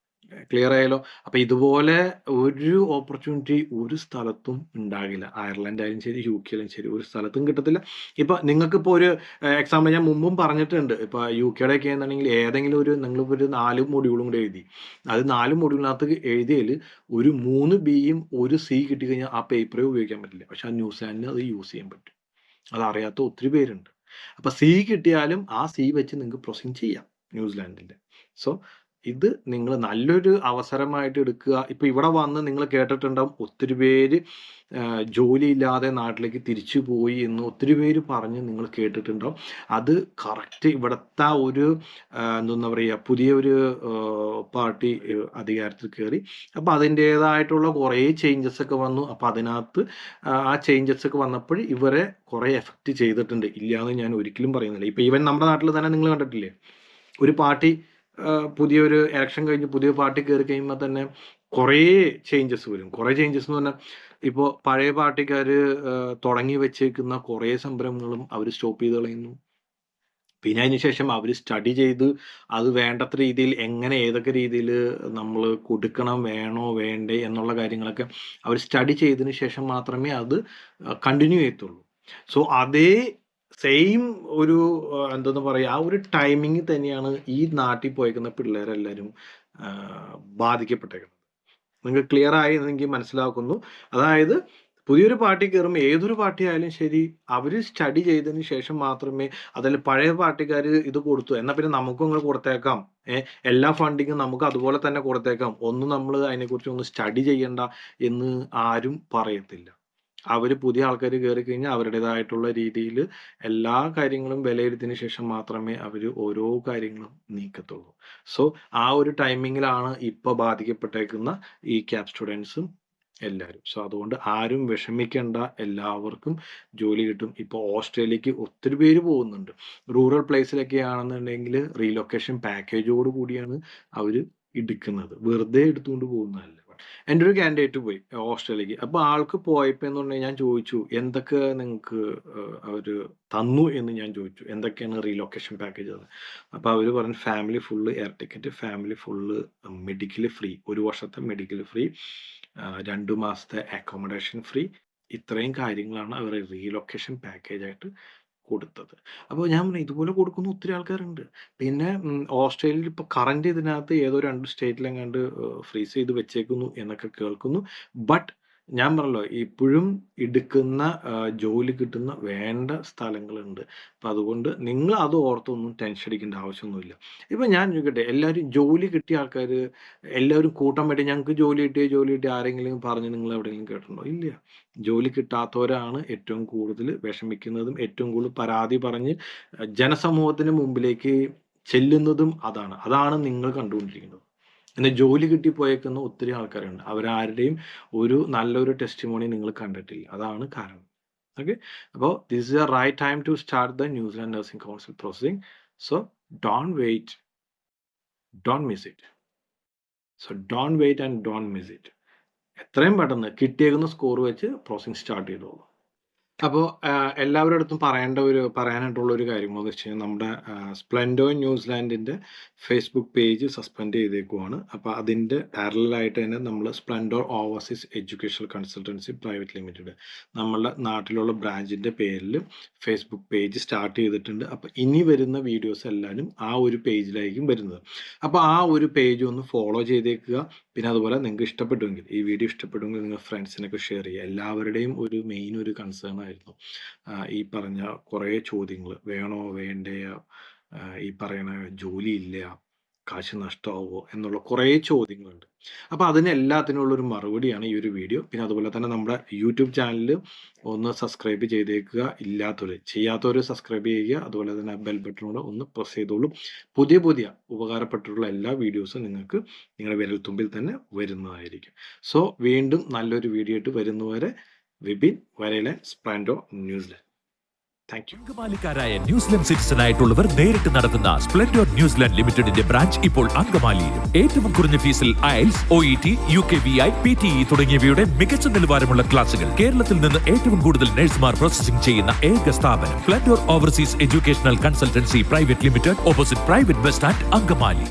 ക്ലിയർ ആയാലോ? അപ്പോൾ ഇതുപോലെ ഒരു ഓപ്പർച്യൂണിറ്റി ഒരു സ്ഥലത്തും ഉണ്ടാകില്ല. അയർലൻഡ് ആയാലും ശരി UK ആയാലും ശരി ഒരു സ്ഥലത്തും കിട്ടത്തില്ല. ഇപ്പോൾ നിങ്ങൾക്കിപ്പോൾ ഒരു എക്സാമ്പിൾ ഞാൻ മുമ്പും പറഞ്ഞിട്ടുണ്ട്. ഇപ്പോൾ UK ഒക്കെ ആണെന്നുണ്ടെങ്കിൽ ഏതെങ്കിലും ഒരു നിങ്ങളിപ്പോൾ ഒരു 4 മൊഡ്യൂളും കൂടെ എഴുതി, അത് 4 മൊഡ്യൂളിനകത്ത് എഴുതിയതിൽ ഒരു 3 Bയും 1 C കിട്ടിക്കഴിഞ്ഞാൽ ആ പേപ്പറേ ഉപയോഗിക്കാൻ പറ്റില്ല. പക്ഷെ ആ ന്യൂസിലാൻഡിന് അത് യൂസ് ചെയ്യാൻ പറ്റും. അതറിയാത്ത ഒത്തിരി പേരുണ്ട്. അപ്പോൾ C കിട്ടിയാലും ആ C വെച്ച് നിങ്ങൾക്ക് പ്രൊസീഡ് ചെയ്യാം ന്യൂസിലാൻഡിൻ്റെ. സോ ഇത് നിങ്ങൾ നല്ലൊരു അവസരമായിട്ട് എടുക്കുക. ഇപ്പോൾ ഇവിടെ വന്ന് നിങ്ങൾ കേട്ടിട്ടുണ്ടാവും ഒത്തിരി പേര് ജോലിയില്ലാതെ നാട്ടിലേക്ക് തിരിച്ചു പോയി എന്ന് ഒത്തിരി പേര് പറഞ്ഞ് നിങ്ങൾ കേട്ടിട്ടുണ്ടാവും. അത് കറക്റ്റ് ഇവിടുത്തെ ഒരു എന്താ പറയുക പുതിയൊരു പാർട്ടി അധികാരത്തിൽ കയറി. അപ്പോൾ അതിൻ്റേതായിട്ടുള്ള കുറേ ചേഞ്ചസ് ഒക്കെ വന്നു. അപ്പോൾ അതിനകത്ത് ആ ചേഞ്ചസ് ഒക്കെ വന്നപ്പോൾ ഇവരെ കുറേ എഫക്റ്റ് ചെയ്തിട്ടുണ്ട്. ഇല്ലയെന്ന് ഞാൻ ഒരിക്കലും പറയുന്നില്ല. ഇപ്പോൾ ഈവൻ നമ്മുടെ നാട്ടിൽ തന്നെ നിങ്ങൾ കണ്ടിട്ടില്ലേ, ഒരു പാർട്ടി പുതിയൊരു ഇലക്ഷൻ കഴിഞ്ഞ് പുതിയ പാർട്ടി കയറി കഴിയുമ്പോൾ തന്നെ കുറേ ചേഞ്ചസ് വരും. കുറേ ചേഞ്ചസ് എന്ന് പറഞ്ഞാൽ ഇപ്പോൾ പഴയ പാർട്ടിക്കാർ തുടങ്ങി വെച്ചേക്കുന്ന കുറേ സംരംഭങ്ങളും അവർ സ്റ്റോപ്പ് ചെയ്ത് കളയുന്നു. പിന്നെ അതിന് ശേഷം അവർ സ്റ്റഡി ചെയ്ത് അത് വേണ്ടത്ര രീതിയിൽ എങ്ങനെ ഏതൊക്കെ രീതിയിൽ നമ്മൾ കൊടുക്കണം, വേണോ വേണ്ടേ എന്നുള്ള കാര്യങ്ങളൊക്കെ അവർ സ്റ്റഡി ചെയ്തതിന് ശേഷം മാത്രമേ അത് കണ്ടിന്യൂ ചെയ്യത്തുള്ളൂ. സോ അതേ സെയിം ഒരു എന്തെന്ന് പറയുക ആ ഒരു ടൈമിങ് തന്നെയാണ് ഈ നാട്ടിൽ പോയേക്കുന്ന പിള്ളേരെല്ലാവരും ബാധിക്കപ്പെട്ടേക്കുന്നത്. നിങ്ങൾക്ക് ക്ലിയർ ആയി എനിക്ക് മനസ്സിലാക്കുന്നു. അതായത് പുതിയൊരു പാർട്ടി കയറുമ്പോൾ ഏതൊരു പാർട്ടി ആയാലും ശരി അവർ സ്റ്റഡി ചെയ്തതിന് ശേഷം മാത്രമേ, അതിൽ പഴയ പാർട്ടിക്കാർ ഇത് കൊടുത്തു എന്നാൽ പിന്നെ നമുക്കും ഇങ്ങനെ കൊടുത്തേക്കാം, എല്ലാ ഫണ്ടിങ്ങും നമുക്ക് അതുപോലെ തന്നെ കൊടുത്തേക്കാം, ഒന്നും നമ്മൾ അതിനെക്കുറിച്ച് ഒന്നും സ്റ്റഡി ചെയ്യണ്ട എന്ന് ആരും പറയത്തില്ല. അവർ പുതിയ ആൾക്കാർ കയറി കഴിഞ്ഞാൽ അവരുടേതായിട്ടുള്ള രീതിയിൽ എല്ലാ കാര്യങ്ങളും വിലയിരുത്തിയതിന് ശേഷം മാത്രമേ അവർ ഓരോ കാര്യങ്ങളും നീക്കത്തുള്ളൂ. സോ ആ ഒരു ടൈമിങ്ങിലാണ് ഇപ്പോൾ ബാധിക്കപ്പെട്ടേക്കുന്ന ഈ ക്യാപ് സ്റ്റുഡൻസും എല്ലാവരും. സോ അതുകൊണ്ട് ആരും വിഷമിക്കേണ്ട, എല്ലാവർക്കും ജോലി കിട്ടും. ഇപ്പോൾ ഓസ്ട്രേലിയക്ക് ഒത്തിരി പേര് പോകുന്നുണ്ട്. റൂറൽ പ്ലേസിലൊക്കെ ആണെന്നുണ്ടെങ്കിൽ റീലൊക്കേഷൻ പാക്കേജോട് കൂടിയാണ് അവർ എടുക്കുന്നത്, വെറുതെ എടുത്തുകൊണ്ട് പോകുന്നതല്ല. എൻ്റെ ഒരു കാൻഡിഡേറ്റ് പോയി ഓസ്ട്രേലിയക്ക്. അപ്പോൾ ആൾക്ക് പോയപ്പോൾ എന്ന് പറഞ്ഞാൽ ഞാൻ ചോദിച്ചു എന്തൊക്കെ നിങ്ങൾക്ക് അവർ തന്നു എന്ന് ഞാൻ ചോദിച്ചു, എന്തൊക്കെയാണ് റീലൊക്കേഷൻ പാക്കേജ് തന്നത്. അപ്പോൾ അവർ പറഞ്ഞു family full air ticket, family full medical free, 1 വർഷത്തെ മെഡിക്കൽ ഫ്രീ, 2 മാസത്തെ അക്കോമഡേഷൻ ഫ്രീ, ഇത്രയും കാര്യങ്ങളാണ് അവർ റീലൊക്കേഷൻ പാക്കേജായിട്ട് കൊടുത്തത്. അപ്പോൾ ഞാൻ പറഞ്ഞു ഇതുപോലെ കൊടുക്കുന്ന ഒത്തിരി ആൾക്കാരുണ്ട്. പിന്നെ ഓസ്ട്രേലിയയിൽ ഇപ്പോൾ കറന്റ് ഇതിനകത്ത് ഏതോ 2 സ്റ്റേറ്റിലെങ്ങാണ്ട് ഫ്രീസ് ചെയ്ത് വെച്ചേക്കുന്നു എന്നൊക്കെ കേൾക്കുന്നു. ബട്ട് ഞാൻ പറഞ്ഞല്ലോ ഇപ്പോഴും എടുക്കുന്ന ജോലി കിട്ടുന്ന വേണ്ട സ്ഥലങ്ങളുണ്ട്. അപ്പം അതുകൊണ്ട് നിങ്ങൾ അത് ഓർത്തൊന്നും ടെൻഷൻ അടിക്കേണ്ട ആവശ്യമൊന്നുമില്ല. ഇപ്പം ഞാൻ ചോദിക്കട്ടെ, എല്ലാവരും ജോലി കിട്ടിയ ആൾക്കാർ എല്ലാവരും കൂട്ടം വേണ്ടി ഞങ്ങൾക്ക് ജോലി കിട്ടി ആരെങ്കിലും പറഞ്ഞ് നിങ്ങൾ എവിടെയെങ്കിലും കേട്ടിട്ടുണ്ടോ? ഇല്ല. ജോലി കിട്ടാത്തവരാണ് ഏറ്റവും കൂടുതൽ വിഷമിക്കുന്നതും ഏറ്റവും കൂടുതൽ പരാതി പറഞ്ഞ് ജനസമൂഹത്തിന് മുമ്പിലേക്ക് ചെല്ലുന്നതും അതാണ് നിങ്ങൾ കണ്ടുകൊണ്ടിരിക്കുന്നത്. എന്നാൽ ജോലി കിട്ടിപ്പോയേക്കുന്ന ഒത്തിരി ആൾക്കാരുണ്ട്. അവരാരുടെയും ഒരു നല്ലൊരു ടെസ്റ്റിമോണി നിങ്ങൾ കണ്ടിട്ടില്ല. അതാണ് കാരണം. ഓക്കെ, അപ്പോൾ this is the right time to start the New Zealand nursing council processing. So don't wait, don't miss it. So don't wait and don't miss it. എത്രയും പെട്ടെന്ന് കിട്ടിയേക്കുന്ന സ്കോർ വെച്ച് പ്രോസസ്സിംഗ് സ്റ്റാർട്ട് ചെയ്തോളൂ. അപ്പോൾ എല്ലാവരുടെ അടുത്തും പറയാനായിട്ടുള്ള ഒരു കാര്യം എന്ന് വെച്ച് കഴിഞ്ഞാൽ നമ്മുടെ സ്പ്ലെൻഡോ ന്യൂസിലാൻഡിൻ്റെ ഫേസ്ബുക്ക് പേജ് സസ്പെൻഡ് ചെയ്തേക്കുവാണ്. അപ്പോൾ അതിൻ്റെ പാരലായിട്ട് തന്നെ നമ്മൾ Splendo overseas educational consultancy private limited നമ്മളുടെ നാട്ടിലുള്ള ബ്രാഞ്ചിൻ്റെ പേരിൽ ഫേസ്ബുക്ക് പേജ് സ്റ്റാർട്ട് ചെയ്തിട്ടുണ്ട്. അപ്പോൾ ഇനി വരുന്ന വീഡിയോസ് എല്ലാവരും ആ ഒരു പേജിലായിരിക്കും വരുന്നത്. അപ്പോൾ ആ ഒരു പേജ് ഒന്ന് ഫോളോ ചെയ്തേക്കുക. പിന്നെ അതുപോലെ നിങ്ങൾക്ക് ഇഷ്ടപ്പെട്ടുവെങ്കിൽ, ഈ വീഡിയോ ഇഷ്ടപ്പെടുമെങ്കിൽ നിങ്ങൾ ഫ്രണ്ട്സിനൊക്കെ ഷെയർ ചെയ്യുക. എല്ലാവരുടെയും ഒരു മെയിൻ ഒരു കൺസേൺ ആയിരുന്നു ഈ പറഞ്ഞ കുറേ ചോദ്യങ്ങൾ, വേണോ വേണ്ടയോ, ഈ പറയുന്ന ജോലിയില്ല, കാശ് നഷ്ടമാവോ എന്നുള്ള കുറേ ചോദ്യങ്ങളുണ്ട്. അപ്പോൾ അതിന് എല്ലാത്തിനുള്ളൊരു മറുപടിയാണ് ഈ ഒരു വീഡിയോ. പിന്നെ അതുപോലെ തന്നെ നമ്മുടെ യൂട്യൂബ് ചാനൽ ഒന്ന് സബ്സ്ക്രൈബ് ചെയ്തേക്കുക. ചെയ്യാത്തവർ സബ്സ്ക്രൈബ് ചെയ്യുക. അതുപോലെ തന്നെ ബെൽ ബട്ടണോടെ ഒന്ന് പ്രസ് ചെയ്തോളൂ. പുതിയ ഉപകാരപ്പെട്ടിട്ടുള്ള എല്ലാ വീഡിയോസും നിങ്ങൾക്ക് നിങ്ങളുടെ വിരൽത്തുമ്പിൽ തന്നെ വരുന്നതായിരിക്കും. സോ വീണ്ടും നല്ലൊരു വീഡിയോ ആയിട്ട് വരുന്നവരെ വിപിൻ വരയിലെ സ്പ്ലെൻഡോ ന്യൂസിലാൻഡ്. അങ്കമാലിക്കാരായ ന്യൂസിലൻഡ് സിറ്റിസൺ ആയിട്ടുള്ളവർ നേരിട്ട് നടത്തുന്ന സ്പ്ലെൻഡോ ന്യൂസിലാൻഡ് ലിമിറ്റഡിന്റെ ബ്രാഞ്ച് ഇപ്പോൾ അങ്കമാലിയിലും. ഏറ്റവും കുറഞ്ഞ ഫീസിൽ IELTS, OET, UKVI, PTE തുടങ്ങിയവയുടെ മികച്ച നിലവാരമുള്ള ക്ലാസുകൾ. കേരളത്തിൽ നിന്ന് ഏറ്റവും കൂടുതൽ നഴ്സുമാർ പ്രോസസിംഗ് ചെയ്യുന്ന ഏക സ്ഥാപനം Splendo overseas educational consultancy private limited, opposite private bus stand, Angamaly.